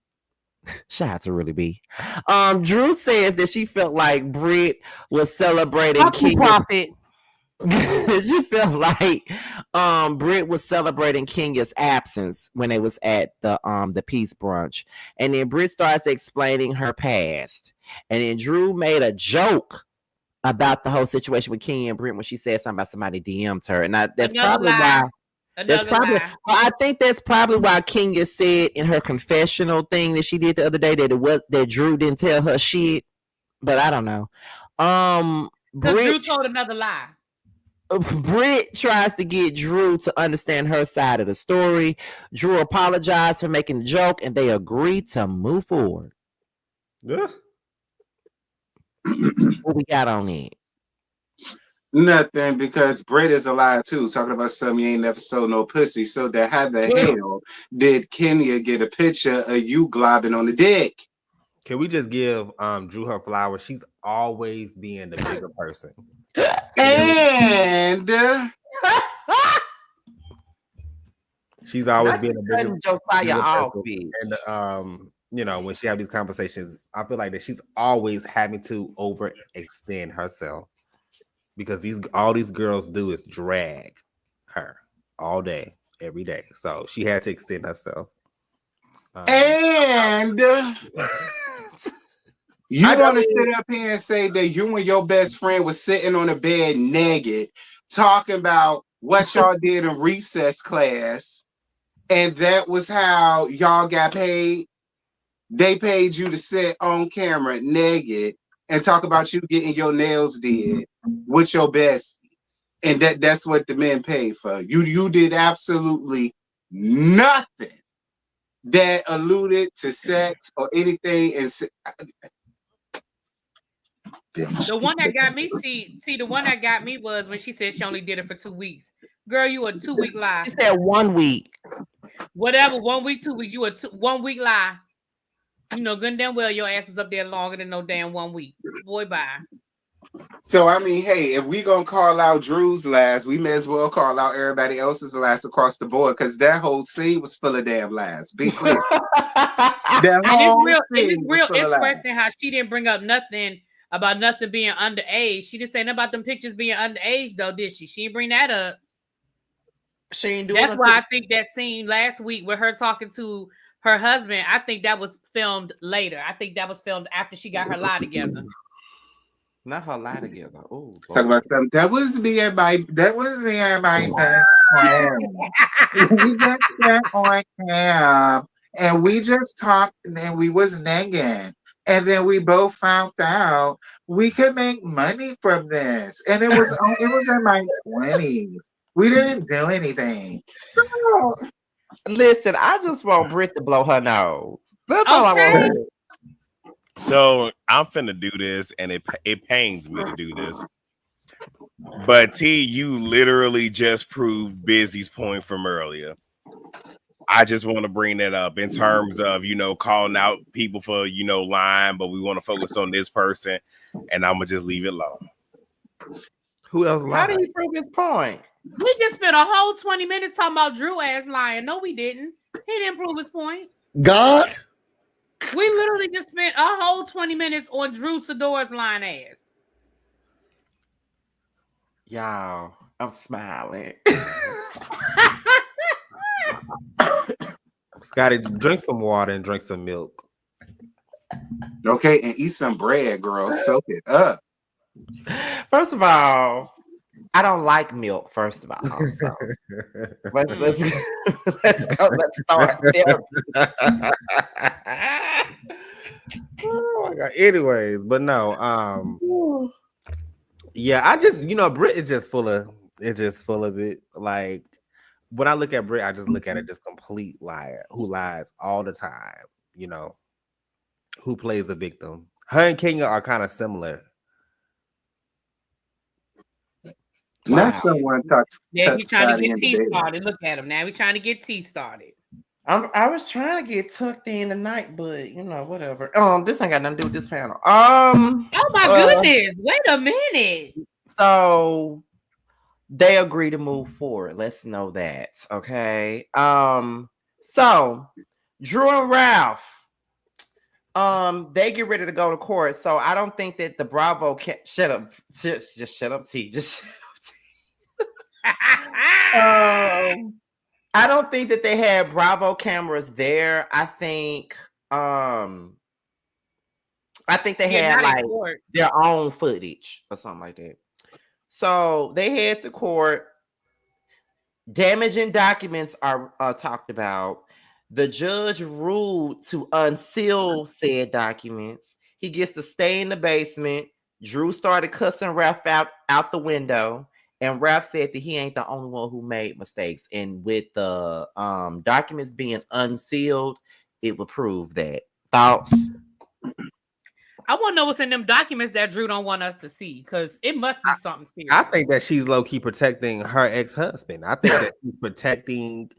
Shout out to Really B. Drew says that she felt like Brit was celebrating King Profit. She felt like Brit was celebrating Kenya's absence when they was at the peace brunch. And then Brit starts explaining her past. And then Drew made a joke about the whole situation with Kenya and Brit when she said something about somebody DM'd her. And that's probably why. I think that's probably why Kenya said in her confessional thing that she did the other day that Drew didn't tell her shit, but I don't know. Drew told another lie. Brit tries to get Drew to understand her side of the story. Drew apologized for making the joke, and they agreed to move forward. Yeah. What we got on it? Nothing, because Brit is a liar too. Talking about something you ain't never sold no pussy. So that how the hell did Kenya get a picture of you globbing on the dick? Can we just give Drew her flowers? She's always being the bigger person. And she's always being the biggest Josiah all and you know, when she have these conversations, I feel like that she's always having to overextend herself because all these girls do is drag her all day, every day. So she had to extend herself. And you want to sit up here and say that you and your best friend was sitting on a bed naked, talking about what y'all did in recess class, and that was how y'all got paid? They paid you to sit on camera naked and talk about you getting your nails did with your best, and that's what the men paid for. You did absolutely nothing that alluded to sex or anything. And the one that got me, the one that got me was when she said she only did it for 2 weeks. Girl, you a 2 week lie. She said 1 week. Whatever, 1 week, 2 weeks. You a 1 week lie. You know, good and damn well your ass was up there longer than no damn 1 week. Boy, bye. So, I mean, hey, if we going to call out Drew's lies, we may as well call out everybody else's lies across the board, because that whole scene was full of damn lies. Be clear. It's real interesting how she didn't bring up nothing about nothing being underage. She didn't say nothing about them pictures being underage, though, did she? She didn't bring that up. She ain't doing. That's why I think that scene last week with her talking to her husband, I think that was filmed later. I think that was filmed after she got her lie together. Not her lie together. Oh, talk about something. That was me and my best friend. We just sat on camp and we just talked, and we was nagging. And then we both found out we could make money from this. And it was in my 20s. We didn't do anything. Girl, listen, I just want Brit to blow her nose. That's all I want. So I'm finna do this, and it pains me to do this. But T, you literally just proved Busy's point from earlier. I just want to bring that up in terms of, you know, calling out people for, you know, lying, but we want to focus on this person, and I'm gonna just leave it alone. Who else lied? How did he prove his point? We just spent a whole 20 minutes talking about Drew ass lying. No, we didn't. He didn't prove his point. God? We literally just spent a whole 20 minutes on Drew Sidor's lying ass. Y'all, I'm smiling. Scotty, drink some water and drink some milk. Okay, and eat some bread, girl. Soak it up. First of all, I don't like milk. First of all, so let's go. Let's start there. Oh my God. Anyways, but no. Yeah, I just, you know, Brit is just full of it. Like, when I look at Brit, I just look at her just complete liar who lies all the time, you know, who plays a victim. Her and Kenya are kind of similar. Now someone talks. Yeah, he's trying to get tea started. Look at him. Now he's trying to get tea started. I was trying to get tucked in tonight, but you know, whatever. This ain't got nothing to do with this panel. Oh my goodness! Wait a minute. So they agree to move forward. Let's know that, okay? So Drew and Ralph, they get ready to go to court. So I don't think that the Bravo can shut up. Just shut up, T. Just shut up, T. I don't think that they had Bravo cameras there. I think they had like their own footage or something like that. So they head to court. Damaging documents are talked about. The judge ruled to unseal said documents. He gets to stay in the basement. Drew started cussing Ralph out the window. And Ralph said that he ain't the only one who made mistakes. And with the documents being unsealed, it would prove that. Thoughts? I want to know what's in them documents that Drew don't want us to see, because it must be something serious. I think that she's low key protecting her ex-husband. I think that she's protecting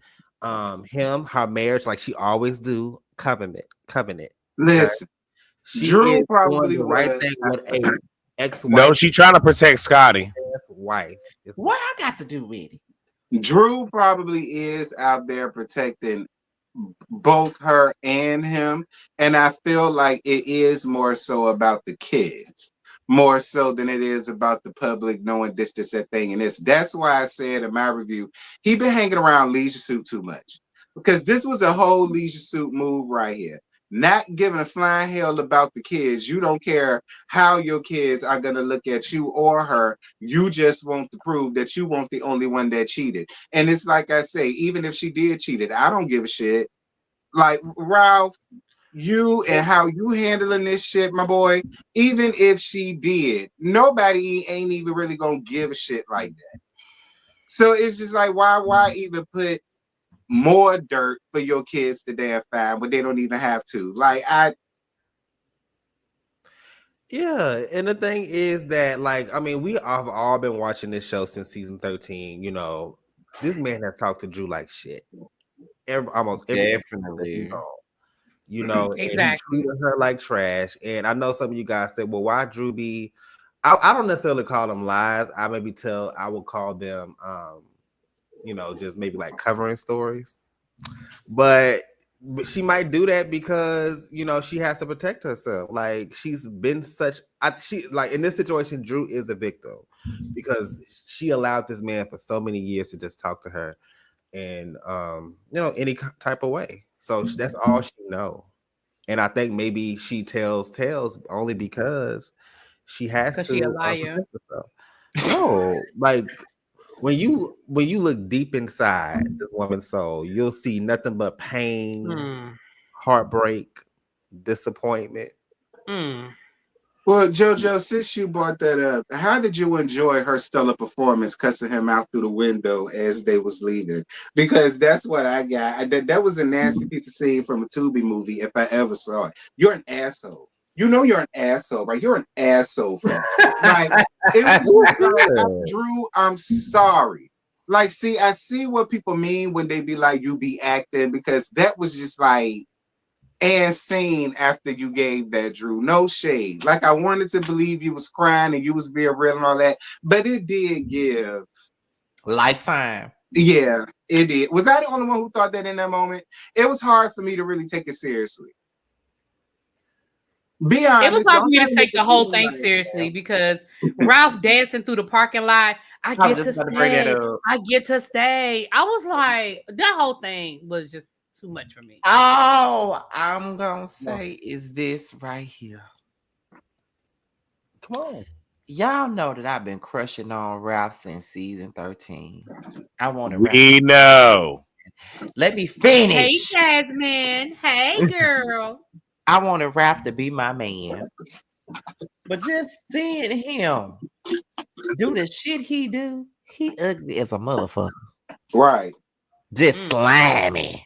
him, her marriage, like she always do. Covenant. Listen, She Drew is probably doing the right was. thing with a ex-wife. No, she trying to protect Scotty. Wife. What I got to do with it? Drew probably is out there protecting both her and him, and I feel like it is more so about the kids, more so than it is about the public knowing this, that thing, and this. That's why I said in my review, he been hanging around Leisure Suit too much, because this was a whole Leisure Suit move right here. Not giving a flying hell about the kids. You don't care how your kids are gonna look at you or her. You just want to prove that you weren't the only one that cheated. And it's like I say, even if she did cheat it, I don't give a shit. Like Ralph, you and how you handling this shit, my boy. Even if she did, nobody ain't even really gonna give a shit like that. So it's just like, why even put more dirt for your kids to damn find when they don't even have to? Like Yeah, and the thing is that, like, I mean, we have all been watching this show since season 13. You know, this man has talked to Drew like shit. Almost every episode he's on. You know, Exactly. and he treated her like trash. And I know some of you guys said, well, why Drew be? I don't necessarily call them lies. I would call them, you know, just maybe like covering stories. But she might do that because, you know, she has to protect herself. Like, she's been like in this situation, Drew is a victim because she allowed this man for so many years to just talk to her in you know, any type of way. So that's all she know. And I think maybe she tells tales only because she has to she a liar. protect herself. No, like when you look deep inside this woman's soul, you'll see nothing but pain, heartbreak, disappointment. Well, JoJo, since you brought that up, how did you enjoy her stellar performance cussing him out through the window as they was leaving? Because that's what I got. That was a nasty piece of scene from a Tubi movie, if I ever saw it. You're an asshole. You know you're an asshole, right? You're an asshole for that. Like, it was just like, Drew, I'm sorry. Like, see, I see what people mean when they be like, you be acting, because that was just like, and seen after you gave that, Drew. No shade. Like, I wanted to believe you was crying and you was being real and all that, but it did give Lifetime. Yeah, it did. Was I the only one who thought that in that moment? It was hard for me to really take it seriously. Be honest. It was hard for me to take the whole thing seriously because Ralph dancing through the parking lot. I get to stay. I was like, that whole thing was just too much for me. Oh, I'm gonna say is this right here. Come on. Y'all know that I've been crushing on Ralph since season 13. I want to. We know. Let me finish. Hey, Jasmine. Hey, girl. I wanted Ralph to be my man. But just seeing him do the shit he do, he ugly as a motherfucker. Right. Just slimy.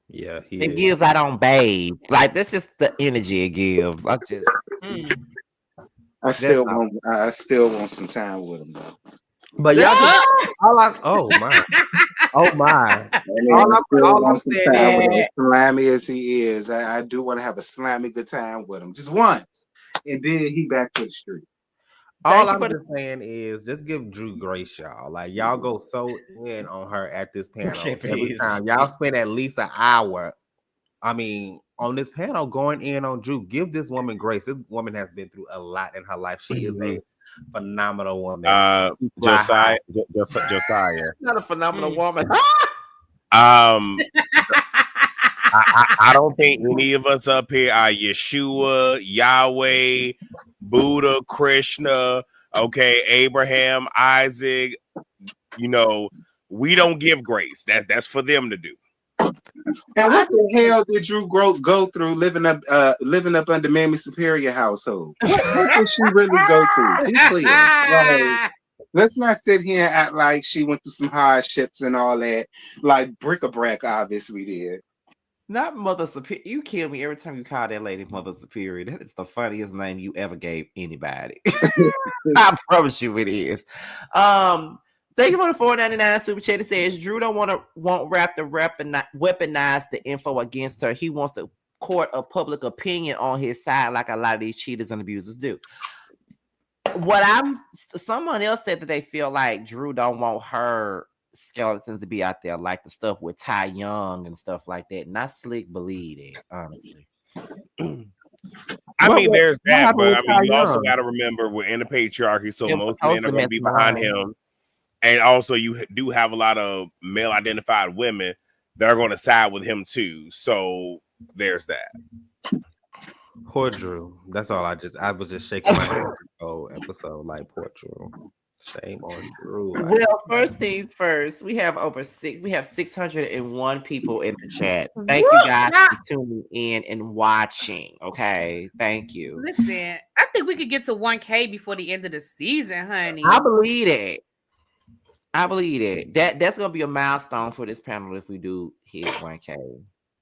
Yeah, it gives I don't bathe. Like, that's just the energy it gives. I just I still want some time with him though. But y'all oh my. All I'm saying is, slimy as he is, I do want to have a slimy good time with him. Just once. And then he back to the street. All I'm just saying is just give Drew grace, y'all. Like, y'all go so in on her at this panel. Every time y'all spend at least an hour, I mean, on this panel going in on Drew. Give this woman grace. This woman has been through a lot in her life. She is a phenomenal woman. Josiah. Not a phenomenal woman. I don't think any of us up here are Yeshua, Yahweh, Buddha, Krishna, okay, Abraham, Isaac. You know, we don't give grace. That's for them to do. And what the hell did Drew go through living up under Mammy Superior household? What did she really go through? Be clear. Like, let's not sit here and act like she went through some hardships and all that. Like bric-a-brac obviously did. Not Mother Superior. You kill me every time you call that lady Mother Superior. That is the funniest name you ever gave anybody. I promise you it is. Thank you for the $4.99 super chat. It says Drew won't rap to weaponize the info against her. He wants to court of public opinion on his side, like a lot of these cheaters and abusers do. Someone else said that they feel like Drew don't want her skeletons to be out there, like the stuff with Ty Young and stuff like that. Not Slick believe it, honestly. I mean, there's that, but I mean, you also Young? got to remember we're in the patriarchy, so It most was men are going to be behind him, and also you do have a lot of male-identified women that are going to side with him too. So there's that. Poor Drew. That's all. I was just shaking my head whole episode like poor Drew. Shame on Drew. Well, first things first, we have 601 people in the chat. Thank you guys for tuning in and watching. Okay, thank you. Listen, I think we could get to 1K before the end of the season, honey. I believe it. That's gonna be a milestone for this panel if we do hit 1K.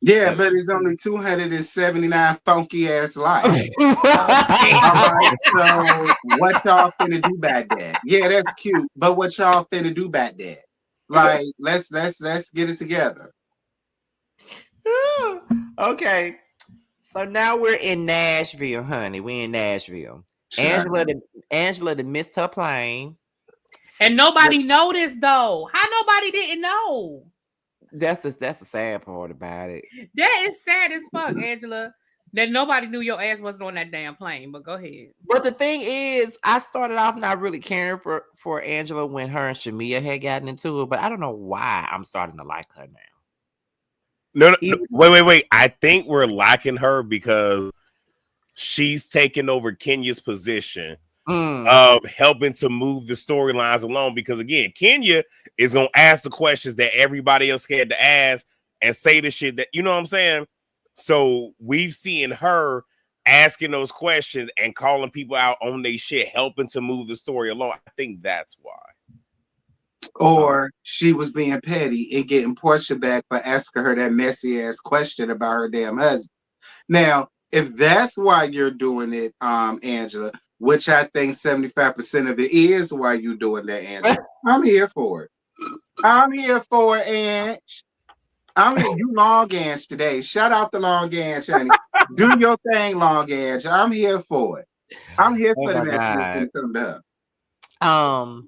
Yeah, but it's only 279 funky ass likes. All right, so what y'all finna do about that? Yeah, that's cute, but what y'all finna do about that? Like, let's get it together. Okay, so now we're in Nashville, honey. We're in Nashville. Angela missed her plane, and nobody noticed though. How nobody didn't know? That's the sad part about it. That is sad as fuck, Angela. That nobody knew your ass wasn't on that damn plane. But go ahead. But the thing is, I started off not really caring for Angela when her and Shamia had gotten into it, but I don't know why I'm starting to like her now. No, wait. I think we're liking her because she's taking over Kenya's position of helping to move the storylines along. Because again, Kenya is gonna ask the questions that everybody else scared to ask and say the shit that, you know what I'm saying? So we've seen her asking those questions and calling people out on their shit, helping to move the story along. I think that's why. Or she was being petty and getting Porsha back for asking her that messy ass question about her damn husband. Now, if that's why you're doing it, Angela, which I think 75% of it is why you're doing that, Angela, I'm here for it. I'm here for it, Ange. I'm here. You long Ange today. Shout out to long Ange, honey. Do your thing, long Ange. I'm here for it. I'm here for the messages when it come to her.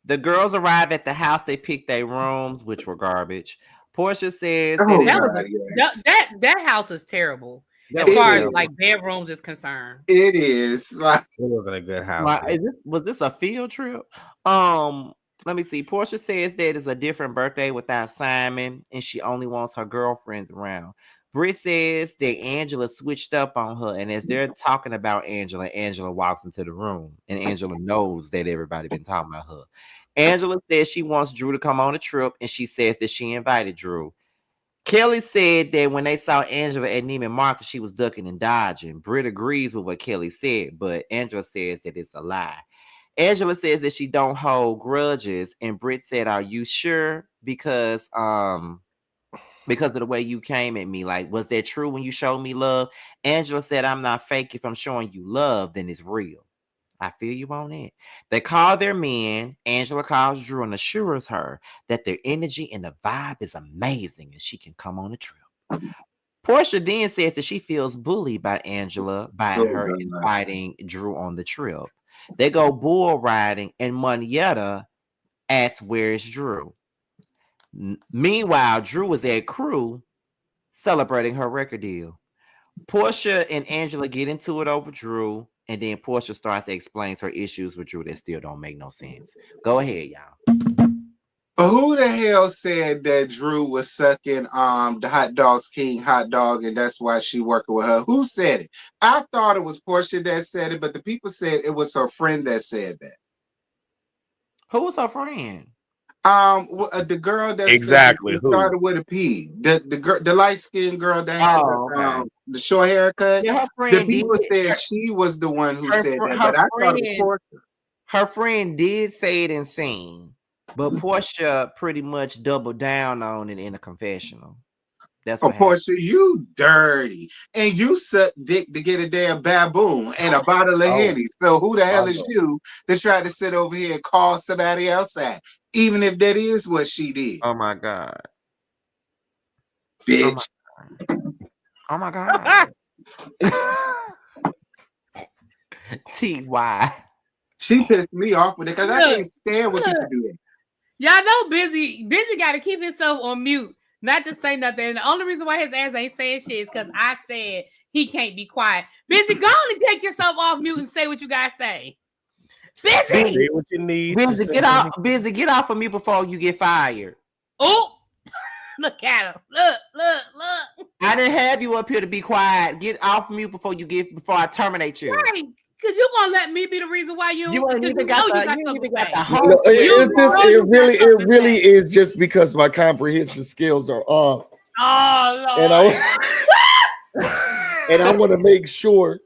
The girls arrive at the house. They pick their rooms, which were garbage. Porsha says that house is terrible. As far as like bedrooms is concerned, it is like it wasn't a good house. Was this a field trip? Let me see. Porsha says that it's a different birthday without Simon, and she only wants her girlfriends around. Brit says that Angela switched up on her, and as they're talking about Angela, Angela walks into the room, and Angela knows that everybody been talking about her. Angela says she wants Drew to come on a trip, and she says that she invited Drew. Kelly said that when they saw Angela at Neiman Marcus, she was ducking and dodging. Brit agrees with what Kelly said, but Angela says that it's a lie. Angela says that she don't hold grudges, and Brit said, "Are you sure? Because of the way you came at me. Like, was that true when you showed me love?" Angela said, "I'm not fake. If I'm showing you love, then it's real." I feel you on it. They call their men. Angela calls Drew and assures her that their energy and the vibe is amazing and she can come on a trip. Porsha then says that she feels bullied by Angela by her inviting Drew on the trip. They go bull riding and Moneta asks, "Where's Drew?" Meanwhile, Drew is at Crew celebrating her record deal. Porsha and Angela get into it over Drew, and then Porsha starts to explain her issues with Drew that still don't make no sense. Go ahead, y'all. Who the hell said that Drew was sucking the Hot Dogs King hot dog and that's why she working with her? Who said it? I thought it was Porsha that said it, but the people said it was her friend that said that. Who was her friend? The girl that exactly started with a P. The light skinned girl that had the short haircut. Yeah, her friend. The people said she was the one who said that, but I thought it was Porsha. Her friend did say it in scene, but Porsha pretty much doubled down on it in a confessional. That's what happened. Porsha, you dirty. And you suck dick to get a damn baboon and a bottle of Henny. So who the hell is you that tried to sit over here and call somebody else out? Even if that is what she did. Oh my God. Bitch. Oh my God. T.Y. She pissed me off with it because I can't stand when people do that. Y'all know Busy got to keep himself on mute, not to say nothing. And the only reason why his ass ain't saying shit is because I said he can't be quiet. Busy, go on and take yourself off mute and say what you gotta say. Busy, say what you need. Busy, get off. Busy, get off of me before you get fired. Oh, look at him. Look. I didn't have you up here to be quiet. Get off of mute before I terminate you. Right. Because you're gonna let me be the reason why you ain't even got the whole. No, it really is just because my comprehension skills are off. Oh Lord. And I want to make sure.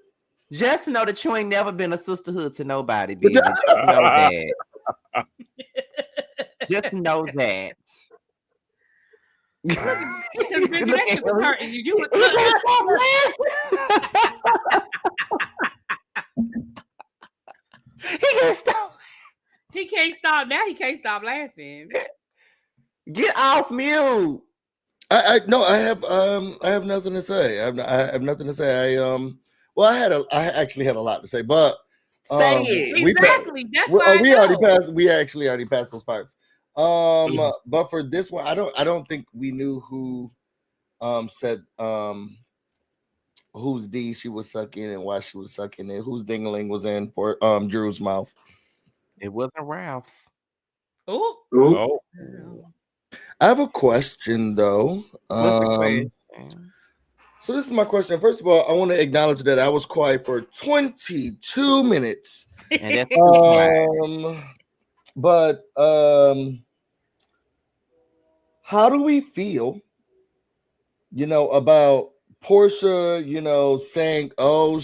Just know that you ain't never been a sisterhood to nobody, baby. Just know that. Just know that. Look, that shit was hurting you. You He can't stop. He can't stop now. He can't stop laughing. Get off mute. I have nothing to say. I have nothing to say. I actually had a lot to say, but say it. We actually already passed those parts. But for this one, I don't think we knew who said whose D she was sucking and why she was sucking it, whose dingling was in for Drew's mouth. It wasn't Ralph's. Oh. I have a question though. What's the question? So this is my question. First of all, I want to acknowledge that I was quiet for 22 minutes. And that's but how do we feel, about Porsha, saying, oh,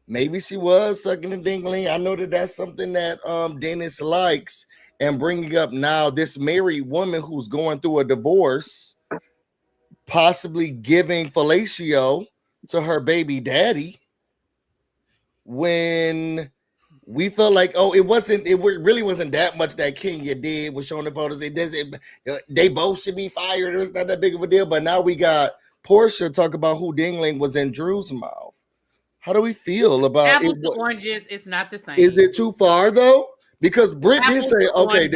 maybe she was sucking and dingling. I know that's something that Dennis likes, and bringing up now this married woman who's going through a divorce, possibly giving fellatio to her baby daddy, when we felt like, it really wasn't that much that Kenya did, was showing the photos. They both should be fired. It was not that big of a deal. But now we got Porsha talk about who dingling was in Drew's mouth. How do we feel about apples to oranges? It's not the same. Is it too far though? Because Brit did say, okay,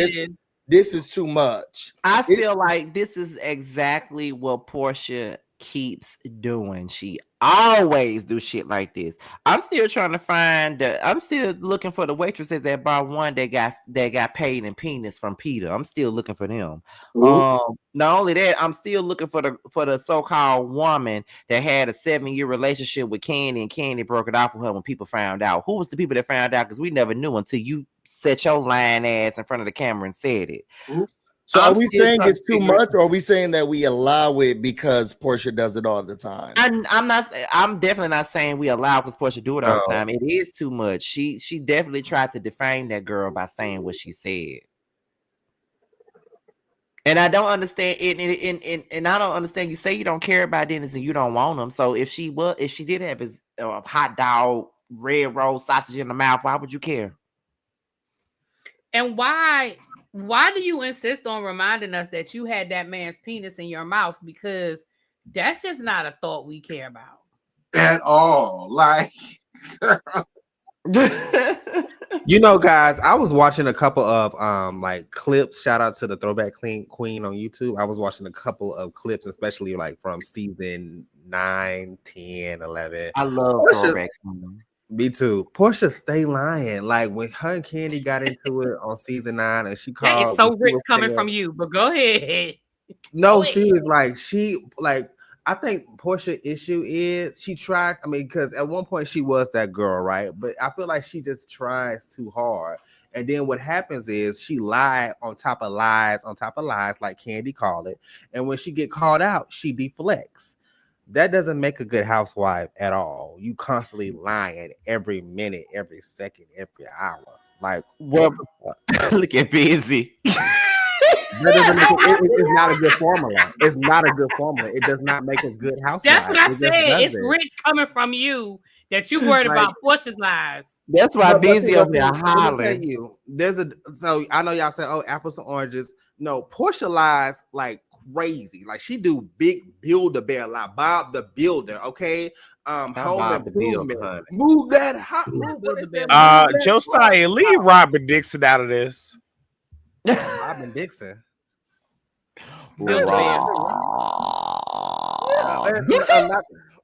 this is too much. I feel like this is exactly what Porsha keeps doing. She always do shit like this. I'm still trying to I'm still looking for the waitresses at Bar One that got paid in penis from Peter. I'm still looking for them. Not only that, I'm still looking for the so-called woman that had a 7-year relationship with Candy, and Candy broke it off with her when people found out. Who was the people that found out? Because we never knew until you set your lying ass in front of the camera and said it. So are we saying it's too much, or are we saying that we allow it because Porsha does it all the time? I'm definitely not saying we allow because Porsha do it all the time. It is too much. She definitely tried to defame that girl by saying what she said. And I don't understand it. And I don't understand. You say you don't care about Dennis and you don't want him. So if she did have his hot dog, red roll, sausage in the mouth, why would you care? And why do you insist on reminding us that you had that man's penis in your mouth? Because that's just not a thought we care about at all. Like, guys, I was watching a couple of clips. Shout out to the Throwback Queen on YouTube. I was watching a couple of clips, especially like from season 9, 10, 11. I love Throwback Queen. Me too. Porsha stay lying. Like when her and Candy got into it on season 9, and she called. That is so rich coming from you, but go ahead. No, seriously, I think Porsha issue is she tried. I mean, because at one point she was that girl, right? But I feel like she just tries too hard. And then what happens is she lied on top of lies, like Candy called it. And when she get called out, she deflects. That doesn't make a good housewife at all. You constantly lying every minute, every second, every hour. Like, well, look at Busy. That doesn't make it's not a good formula. It's not a good formula. It does not make a good housewife. That's what I It said. It's rich coming from you that you worried about Porsha's lies. That's why Busy up there Let me hollering. tell you, so I know y'all say, oh, apples and oranges. No, Porsha lies like crazy. Like she do big Build-A-Bear, like Bob the Builder. Okay, home improvement. Move that hot. Josiah, leave Robin Dixon out of this. Robin Dixon.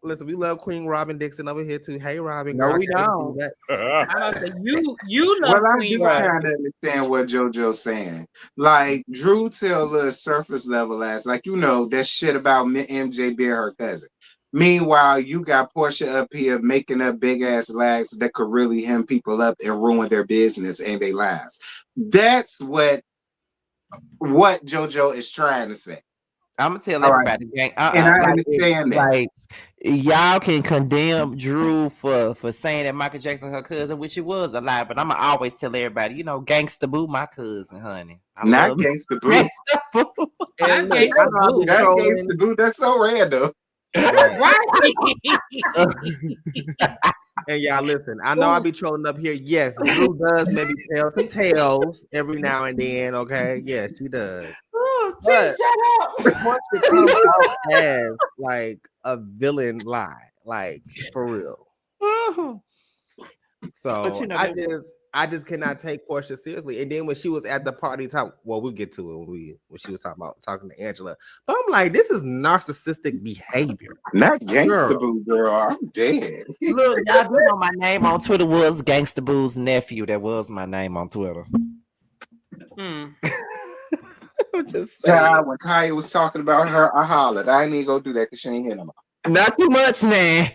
Listen, we love Queen Robin Dixon over here too. Hey, Robin. No, girl, we don't. I say you love Queen Well, I Robin. do kind of understand what JoJo's saying. Like Drew tell us surface level ass, like that shit about MJ being her cousin. Meanwhile, you got Porsha up here making up big ass lies that could really hem people up and ruin their business and their lives. That's what JoJo is trying to say. I'm gonna tell everybody, and I understand that. Like y'all can condemn Drew for saying that Michael Jackson her cousin, which it was a lie, but I'm gonna always tell everybody, Gangsta Boo, my cousin, honey. Not Gangsta Boo. Gangsta Boo. Not Gangsta Boo. That's so random. Right. And y'all listen, I know I be trolling up here. Yes, Drew does maybe tell some tales every now and then. Okay, yes, she does. Oh, But shut up. once it comes out as like a villain lie, like for real. So I just cannot take Porsha seriously. And then when she was at the party we'll get to it when she was talking to Angela. But I'm like, this is narcissistic behavior. Not Gangsta Boo, girl. I'm dead. Look, y'all do know my name on Twitter was Gangsta Boo's nephew. That was my name on Twitter. Child, when Kaya was talking about her, I hollered. I ain't even go do that because she ain't hear no more. Not too much, man.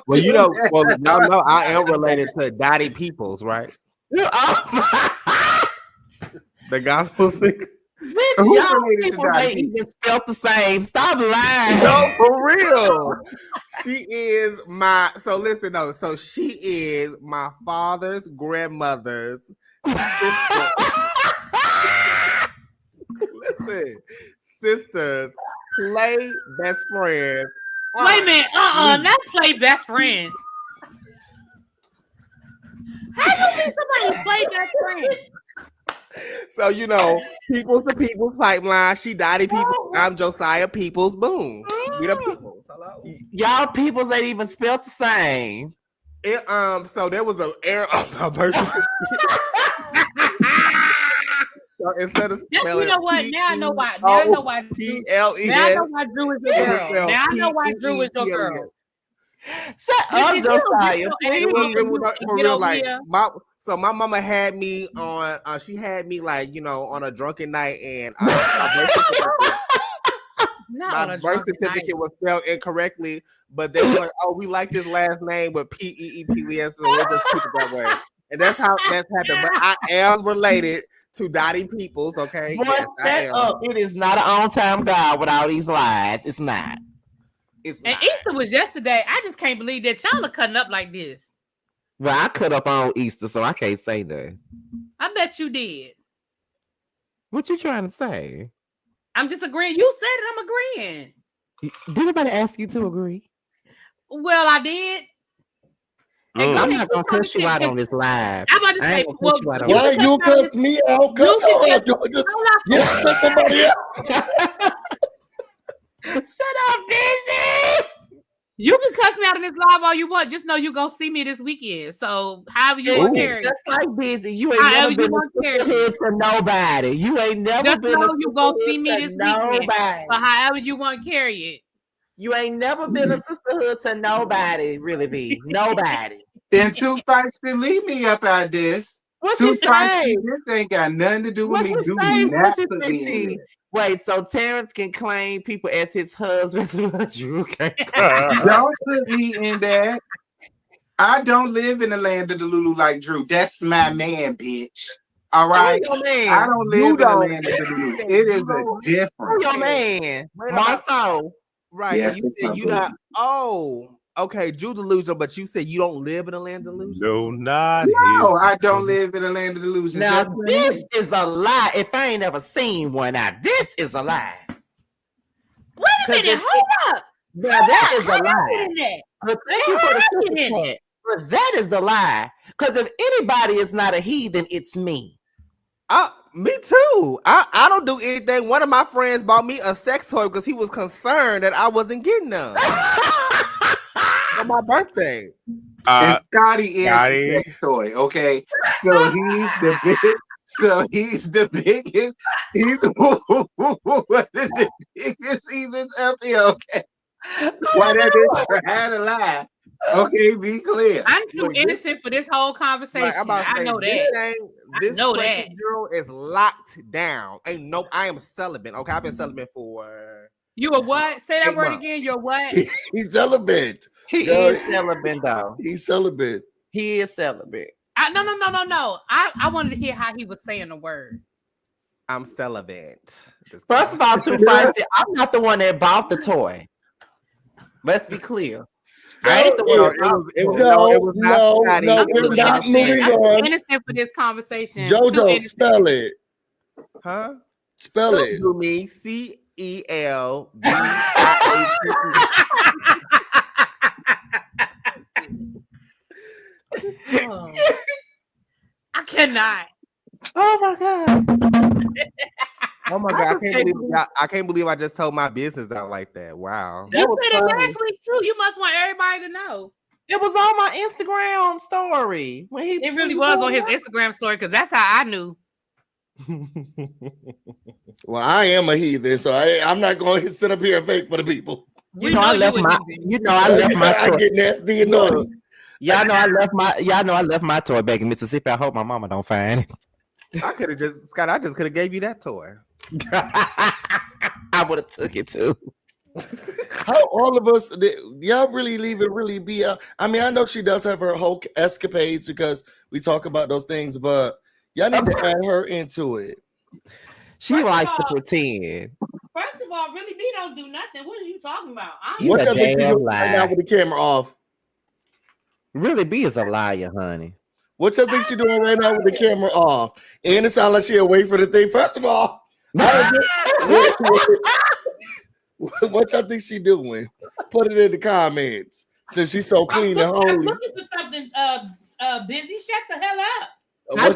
Well, y'all know I am related to Dottie Peoples, right? The gospel singer. Bitch, y'all people ain't even spelled the same. Stop lying. No, for real. She is she is my father's grandmother's sister. Listen, sisters play best friend. Wait a minute, not play best friend. How you be somebody play best friend? So Peoples the Peoples pipeline. She Dottie Peoples. I'm Josiah Peoples. Boom. We the Peoples. Hello. Y'all Peoples ain't even spelled the same. So there was an error of birth certificate. So instead of spelling, now I know why. Now I know why. PLES. Now I know why Drew is your girl. Now I know why Drew is your girl. Shut up, Josiah. It was for real. Like my mama had me on. She had me on a drunken night, and my birth certificate was spelled incorrectly. But they were like, "Oh, we like this last name, but PEEPLES, so we'll just keep it that way." And that's how that's happened. But I am related to Dottie Peoples, okay? Boy, yes, up. It is not an on-time God with all these lies. It's not. And Easter was yesterday. I just can't believe that y'all are cutting up like this. Well, I cut up on Easter, so I can't say that. I bet you did. What you trying to say? I'm just agreeing. You said it. I'm agreeing. Did anybody ask you to agree? Well, I did. I'm not gonna cuss you out on this live. I'm about to say, why you cuss me out? Cuss her out. Yeah, cuss somebody out. Shut up, Busy. You can cuss me out in this live all you want. Just know you're gonna see me this weekend. So however you want to carry it. Just like Busy. You ain't never been a hood to nobody. You ain't never been a you gonna see me this weekend. But however you want to carry it. You ain't never been a sisterhood to nobody, really be. Nobody. Then Two Fights to leave me up out this. What's she saying? This ain't got nothing to do with me. Wait, so Terrence can claim people as his husband? Drew can't. Don't put me in that. I don't live in the land of the Lulu like Drew. That's my man, bitch. All right. I don't live in the land of the Lulu. It is a difference. Your man, Marceau. Right. Yes, you not. Oh, Okay, Drew delusional, but you said you don't live in a land delusion. No, not No, I don't live in a land of delusions. Now this is a lie. If I ain't ever seen one, now this is a lie. Wait a minute, hold up. Now that is a lie. That? But thank you for the super chat. But that is a lie. Because if anybody is not a heathen, it's me. Me too. I don't do anything. One of my friends bought me a sex toy because he was concerned that I wasn't getting none for my birthday. And Scotty is the sex toy, okay? So he's the big. So he's the biggest. He's one of the biggest heathens up here, okay? Whatever trying to lie. Okay, be clear. I'm too innocent for this whole conversation. I know that. This girl is locked down. I am celibate. Okay, I've been celibate for. You a what? Say that word again. You're what? He's celibate. He is celibate, though. He's celibate. He is celibate. No. I wanted to hear how he was saying the word. I'm celibate. First of all, too feisty. I'm not the one that bought the toy. Let's be clear. I ain't the one. It was not moving on. I'm innocent for this conversation. Jojo, spell it. Huh? Spell it. To me, CELB. I cannot. Oh my god. Oh my god! I can't believe I just told my business out like that. Wow. You said it last week too. You must want everybody to know. It was on my Instagram story when he. It really was on his Instagram story because that's how I knew. Well, I am a heathen, so I'm not going to sit up here and fake for the people. I left my. I get nasty and naughty. Y'all know I left my toy back in Mississippi. I hope my mama don't find it. I could have just, Scott. I just could have gave you that toy. I would have took it too. How all of us, y'all really leave it really be? I mean, I know she does have her whole escapades because we talk about those things, but y'all need to add her into it. She likes to pretend. First of all, really, B don't do nothing. What are you talking about? What that makes you do right now with the camera off? Really, B is a liar, honey. What y'all think she's doing right now with the camera off? And it sounds like she'll wait for the thing. First of all, what y'all think she doing? Put it in the comments. Since she's so clean and holy. I'm looking for something busy. Shut the hell up. I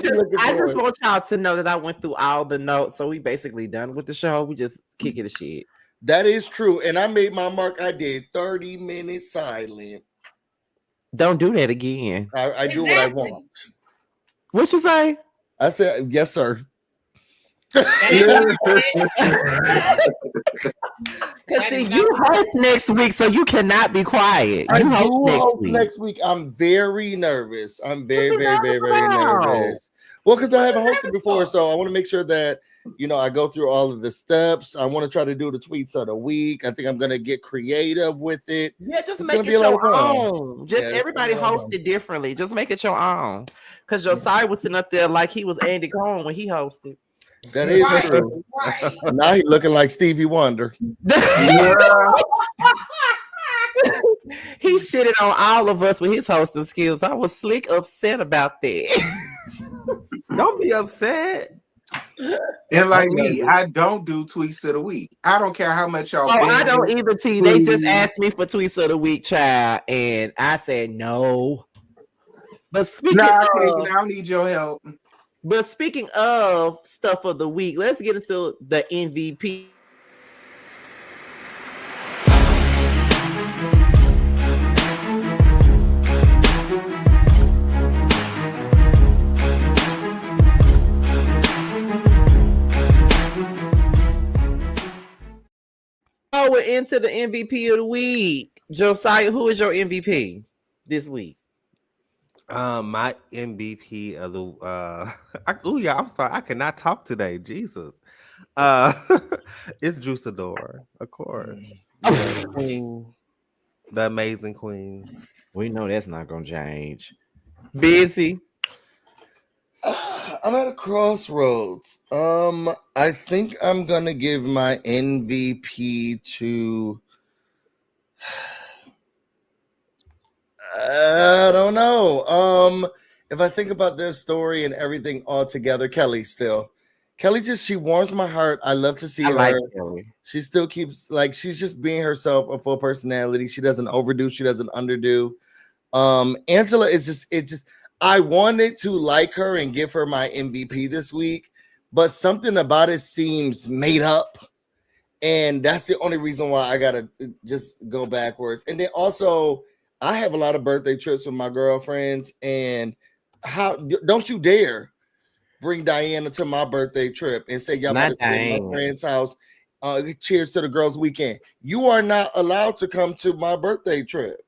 just want y'all to know that I went through all the notes, so we basically done with the show. We just kicking the shit. That is true, and I made my mark. I did 30 minutes silent. Don't do that again. I do what I want. What you say? I said yes, sir. Because you host next week, so you cannot be quiet. You host next week. I'm very nervous. I'm very nervous. Well, because I haven't hosted before, so I want to make sure that I go through all of the steps. I want to try to do the tweets of the week. I think I'm going to get creative with it. Yeah, just make it your own. Just everybody host it differently. Just make it your own. Because Josiah was sitting up there like he was Andy Cohen when he hosted. That is true. Right. Now he's looking like Stevie Wonder. He shitted on all of us with his hosting skills. I was slick upset about that. Don't be upset. And like me, I don't do tweets of the week. I don't care how much y'all. I don't either. T. They just asked me for tweets of the week, child, and I said no. But speaking I don't need your help. But speaking of stuff of the week, let's get into the MVP. Oh, we're into the MVP of the week. Josiah, who is your MVP this week? My MVP of the I'm sorry, I cannot talk today. Jesus. It's Juiceador, of course. Queen, the amazing queen. We know that's not gonna change. Busy. I'm at a crossroads. I think I'm gonna give my MVP to I don't know. If I think about this story and everything all together, Kelly she warms my heart. I love to see her. Like Kelly. She still keeps she's just being herself, a full personality. She doesn't overdo, she doesn't underdo. Angela is I wanted to like her and give her my MVP this week, but something about it seems made up. And that's the only reason why I gotta just go backwards. And then also, I have a lot of birthday trips with my girlfriends, and don't you dare bring Diana to my birthday trip and say y'all about to stay at my friend's house. Cheers to the girls' weekend. You are not allowed to come to my birthday trip.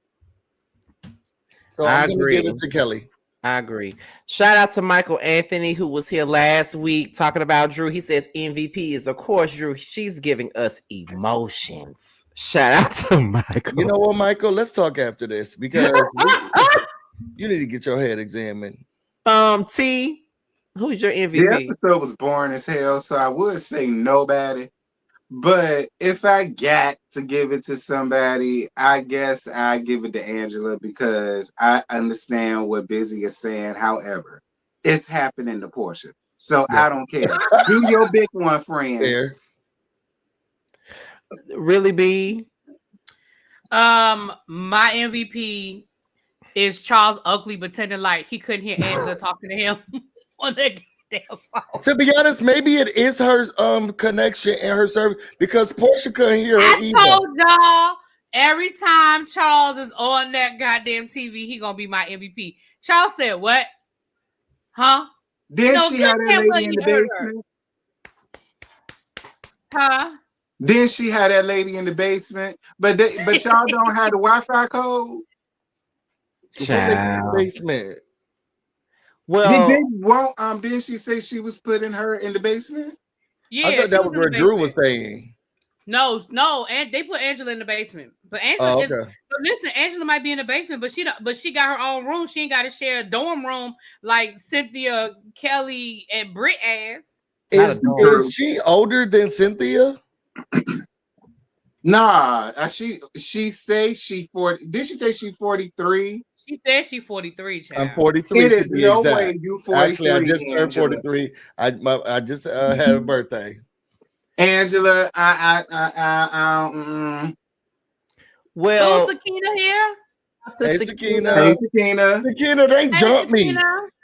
So I'm gonna give it to Kelly. I agree. Shout out to Michael Anthony, who was here last week talking about Drew. He says MVP is, of course, Drew. She's giving us emotions. Shout out to Michael. You know what, Michael? Let's talk after this because you need to get your head examined. T, who's your MVP? The episode was boring as hell, so I would say nobody. But if I got to give it to somebody, I guess I give it to Angela because I understand what Busy is saying. However, it's happening to Porsha. So I don't care. Do your big one, friend. Fair. Really, B? My MVP is Charles Ugly pretending like he couldn't hear Angela talking to him on that damn phone. To be honest, maybe it is her connection and her service because Porsha couldn't hear her either. I told y'all every time Charles is on that goddamn TV, he gonna be my MVP. Charles said, "What? Huh? Then she had that lady in the basement. Huh? Then she had that lady in the basement, but y'all don't have the Wi-Fi code. Child. Basement. Well, didn't she say she was putting her in the basement? Yeah, I thought that was what Drew was saying. No, and they put Angela in the basement. But Angela, but listen, Angela might be in the basement, but she got her own room. She ain't got to share a dorm room like Cynthia, Kelly, and Brit ass. Is she older than Cynthia? Nah, she say she 40. Did she say she 43? She said she 43. Child. I'm 43. It is no way you 43. Actually, I just turned 43. I just had a birthday. Angela, well, Sakina here. Hey, Sakina. Sakina, they jumped me.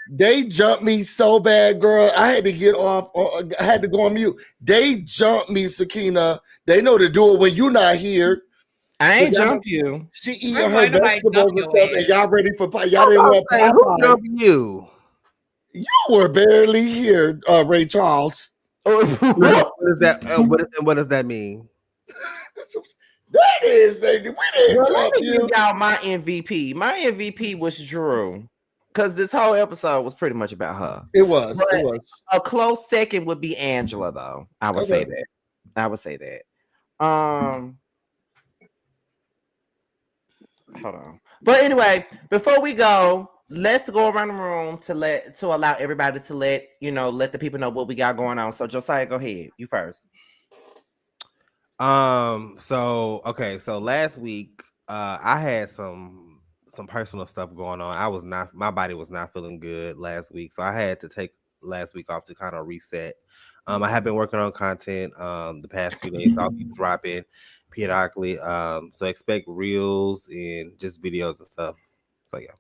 They jumped me so bad, girl. I had to get off. I had to go on mute. They jumped me, Sakina. They know to do it when you're not here. I ain't jump you. She eating her vegetables and stuff, and y'all ready for pie. Y'all didn't want pie. Who jumped you? You were barely here, Ray Charles. What is that? What does that mean? That is, we didn't jump you. Give y'all my MVP. My MVP was Drew. Because this whole episode was pretty much about her. It was. A close second would be Angela, though. I would say that. Hold on. But anyway, before we go, let's go around the room to allow everybody to let the people know what we got going on. So Josiah, go ahead. You first. So last week, I had some personal stuff going on. My body was not feeling good last week, so I had to take last week off to kind of reset. I have been working on content the past few days. I'll be dropping periodically, so expect reels and just videos and stuff. So yeah.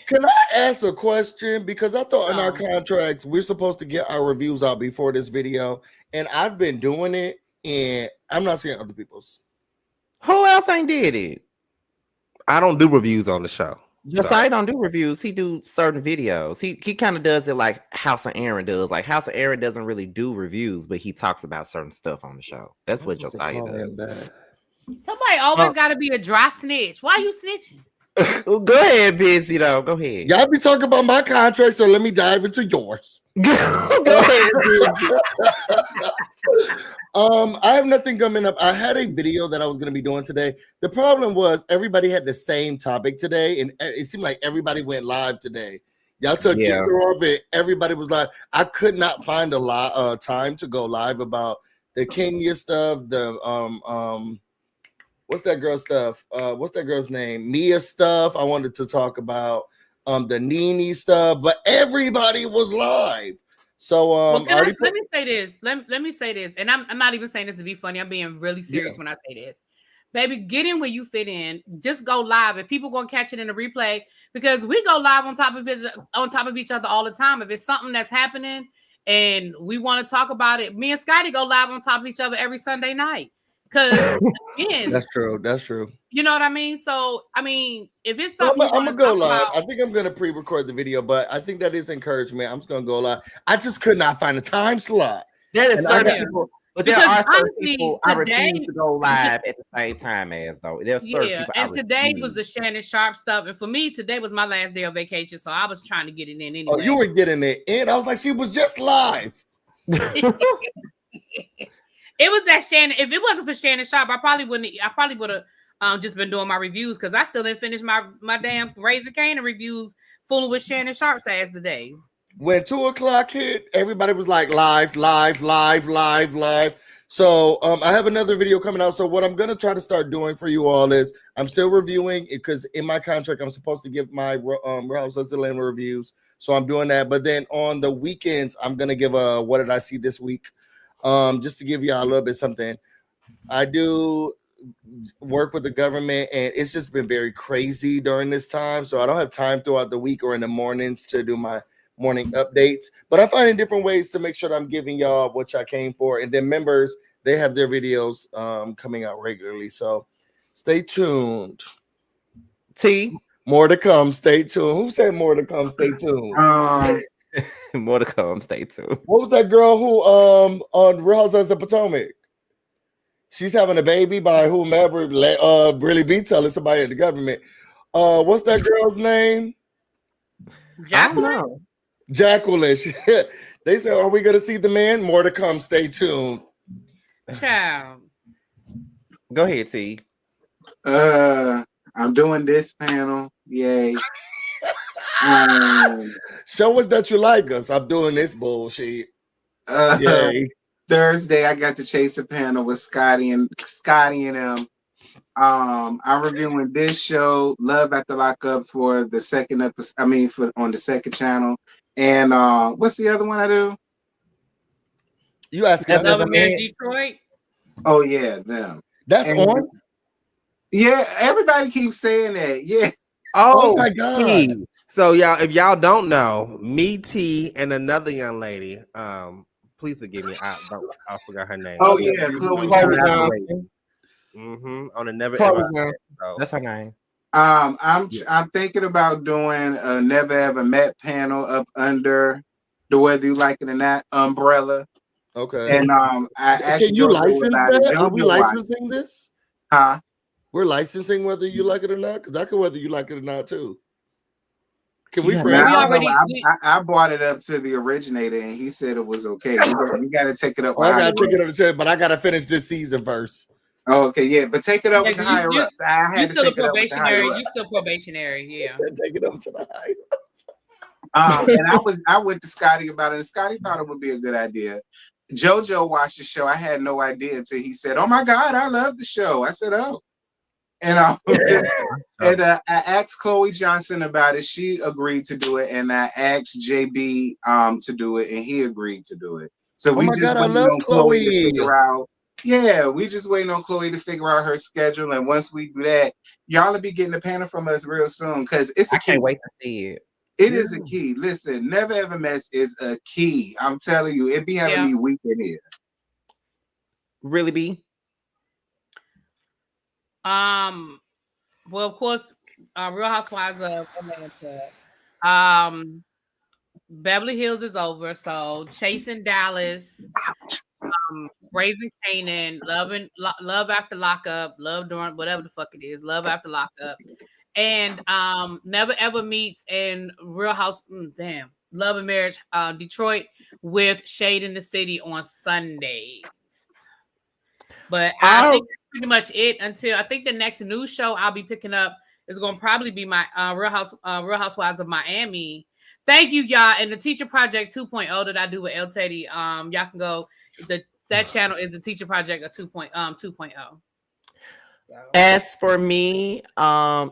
Can I ask a question? Because I thought in our contracts we're supposed to get our reviews out before this video, and I've been doing it, and I'm not seeing other people's. Who else ain't did it? I don't do reviews on the show. Josiah don't do reviews. He do certain videos. He kind of does it like House of Aaron does. Like House of Aaron doesn't really do reviews, but he talks about certain stuff on the show. That's what Josiah does. Somebody always got to be a dry snitch. Why are you snitching? Go ahead, Busy though. Go ahead. Y'all be talking about my contract, so let me dive into yours. Go ahead, Busy. I have nothing coming up. I had a video that I was going to be doing today. The problem was everybody had the same topic today, and it seemed like everybody went live today. Y'all took picture of it. Everybody was live. I could not find a lot time to go live about the Kenya stuff, the what's that girl stuff? What's that girl's name? Mia stuff. I wanted to talk about the Nene stuff, but everybody was live. So well, let me say this. Let me say this, and I'm not even saying this to be funny. I'm being really serious when I say this. Baby, get in where you fit in. Just go live. If people gonna catch it in the replay, because we go live on top of each other all the time. If it's something that's happening and we want to talk about it, me and Scotty go live on top of each other every Sunday night. Because again, that's true. That's true. You know what I mean? So I mean, if it's something I'm gonna go live. I think I'm gonna pre-record the video, but I think that is encouragement. I'm just gonna go live. I just could not find a time slot. There is certain people. But there are certain people I refuse to go live at the same time as though. There's certain people. And today was the Shannon Sharp stuff, and for me, today was my last day of vacation, so I was trying to get it in anyway. Oh, you were getting it in. I was like, she was just live. It was that Shannon. If it wasn't for Shannon Sharp, I probably would have just been doing my reviews because I still didn't finish my damn Raising Canaan reviews, fooling with Shannon Sharp's ass today. When 2 o'clock hit, everybody was like live. So I have another video coming out. So what I'm going to try to start doing for you all is I'm still reviewing it because in my contract, I'm supposed to give my Real Housewives of Atlanta reviews. So I'm doing that. But then on the weekends, I'm going to give a what did I see this week? Just to give you all a little bit something. I do work with the government and it's just been very crazy during this time. So I don't have time throughout the week or in the mornings to do my morning updates, but I'm finding different ways to make sure that I'm giving y'all what y'all came for. And then members, they have their videos coming out regularly. So stay tuned. T, more to come. Stay tuned. Who said more to come? Stay tuned. More to come. Stay tuned. What was that girl who on Real Housewives of Potomac? She's having a baby by whomever. Really be telling somebody at the government. What's that girl's name? Jacqueline. Jacqueline. They said, "Are we going to see the man?" More to come. Stay tuned. Child. Go ahead, T. I'm doing this panel. Yay. Show us that you like us. I'm doing this bullshit. Yay. Thursday, I got to chase a panel with Scotty and them. I'm reviewing this show, Love at the Lockup, for the second episode. On the second channel. And what's the other one I do? You asked Love and Marriage Detroit. Oh yeah, them. That's on. Yeah, everybody keeps saying that. Yeah. Oh my God. So y'all, if y'all don't know, me, T, and another young lady, please forgive me. I forgot her name. Oh yeah, Chloe Johnson. On a Never Ever. That's her name. I'm thinking about doing a Never Ever Met panel up under the Whether You Like It or Not umbrella. Okay. And I actually can you license that? Are we licensing this? Huh? We're licensing Whether You Like It or Not? Because I could Whether You Like It or Not too. Can we? I brought it up to the originator and he said it was okay. We got to take it up. I got to take it up to, but I got to finish this season first. Oh, okay, yeah, but take it up with the higher ups. I had to take it up with the higher ups. You still probationary, yeah. Take it up to the higher ups. And I went to Scotty about it, and Scotty thought it would be a good idea. JoJo watched the show. I had no idea until he said, "Oh my God, I love the show." I said, "Oh," and I asked Chloe Johnson about it. She agreed to do it, and I asked JB to do it, and he agreed to do it. So we just waiting on Chloe to figure out. Yeah, we just waiting on Chloe to figure out her schedule, and once we do that, y'all will be getting a panel from us real soon because it's a key. I can't wait to see it. It is a key. Listen, Never Ever Mess is a key. I'm telling you, it be having me weak in here. Really be? Well, of course, Real Housewives of Atlanta. Beverly Hills is over, so Chasing Dallas, Raising Canaan, Love After Lockup, Love During whatever the fuck it is, Love After Lockup, and Never Ever Meets and Real House, Love and Marriage, Detroit with Shade in the City on Sundays. But I think that's pretty much it until I think the next news show I'll be picking up is going to probably be my Real Housewives of Miami. Thank you, y'all. And the Teacher Project 2.0 that I do with El Teddy, y'all can go. That channel is the Teacher Project 2.0. As for me,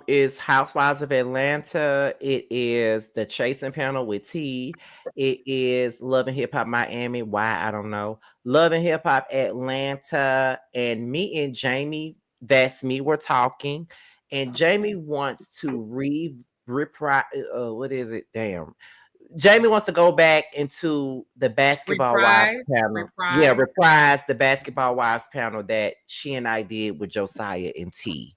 is Housewives of Atlanta. It is the Chasing panel with T. It is Love and Hip Hop Miami. Why? I don't know. Love and Hip Hop Atlanta. And me and Jamie, that's me, we're talking. And Jamie wants to reprise. What is it? Damn. Jamie wants to go back into the Basketball Wives panel. Yeah, reprise the Basketball Wives panel that she and I did with Josiah and T.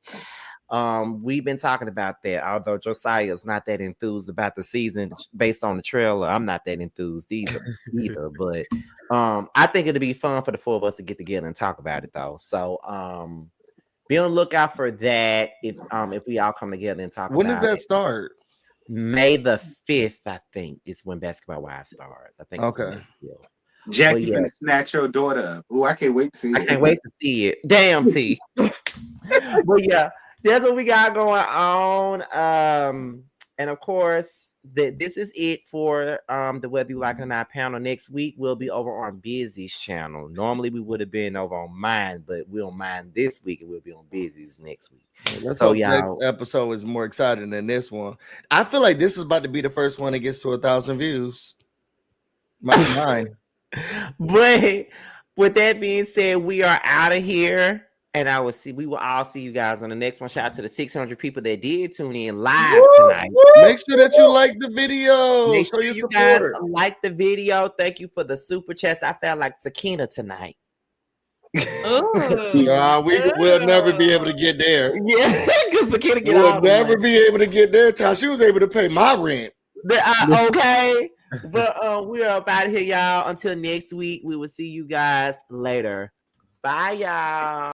We've been talking about that. Although Josiah is not that enthused about the season based on the trailer, I'm not that enthused either. But I think it'll be fun for the four of us to get together and talk about it though. So be on the lookout for that if we all come together and talk about it. When does that start? May the 5th, I think, is when Basketball Wives starts. I think. Okay. Jackie gonna snatch your daughter up. Oh, I can't wait to see it. I can't wait to see it. Damn, T. But yeah, that's what we got going on. And of course, this is it for the Whether You Like It or Not panel. Next week we'll be over on Busy's channel. Normally we would have been over on mine, but we'll mine this week and we'll be on Busy's next week. Let's hope next episode is more exciting than this one. I feel like this is about to be the first one that gets to 1,000 views. Mine. But with that being said, we are out of here. And we will all see you guys on the next one. Shout out to the 600 people that did tune in live tonight. Make sure that you like the video. Make sure you guys like the video. Thank you for the super chats. I felt like Sakina tonight. We'll never be able to get there. Yeah, because Sakina we'll never be able to get there. Till she was able to pay my rent. Okay, but we are up out of here, y'all. Until next week, we will see you guys later. Bye, y'all.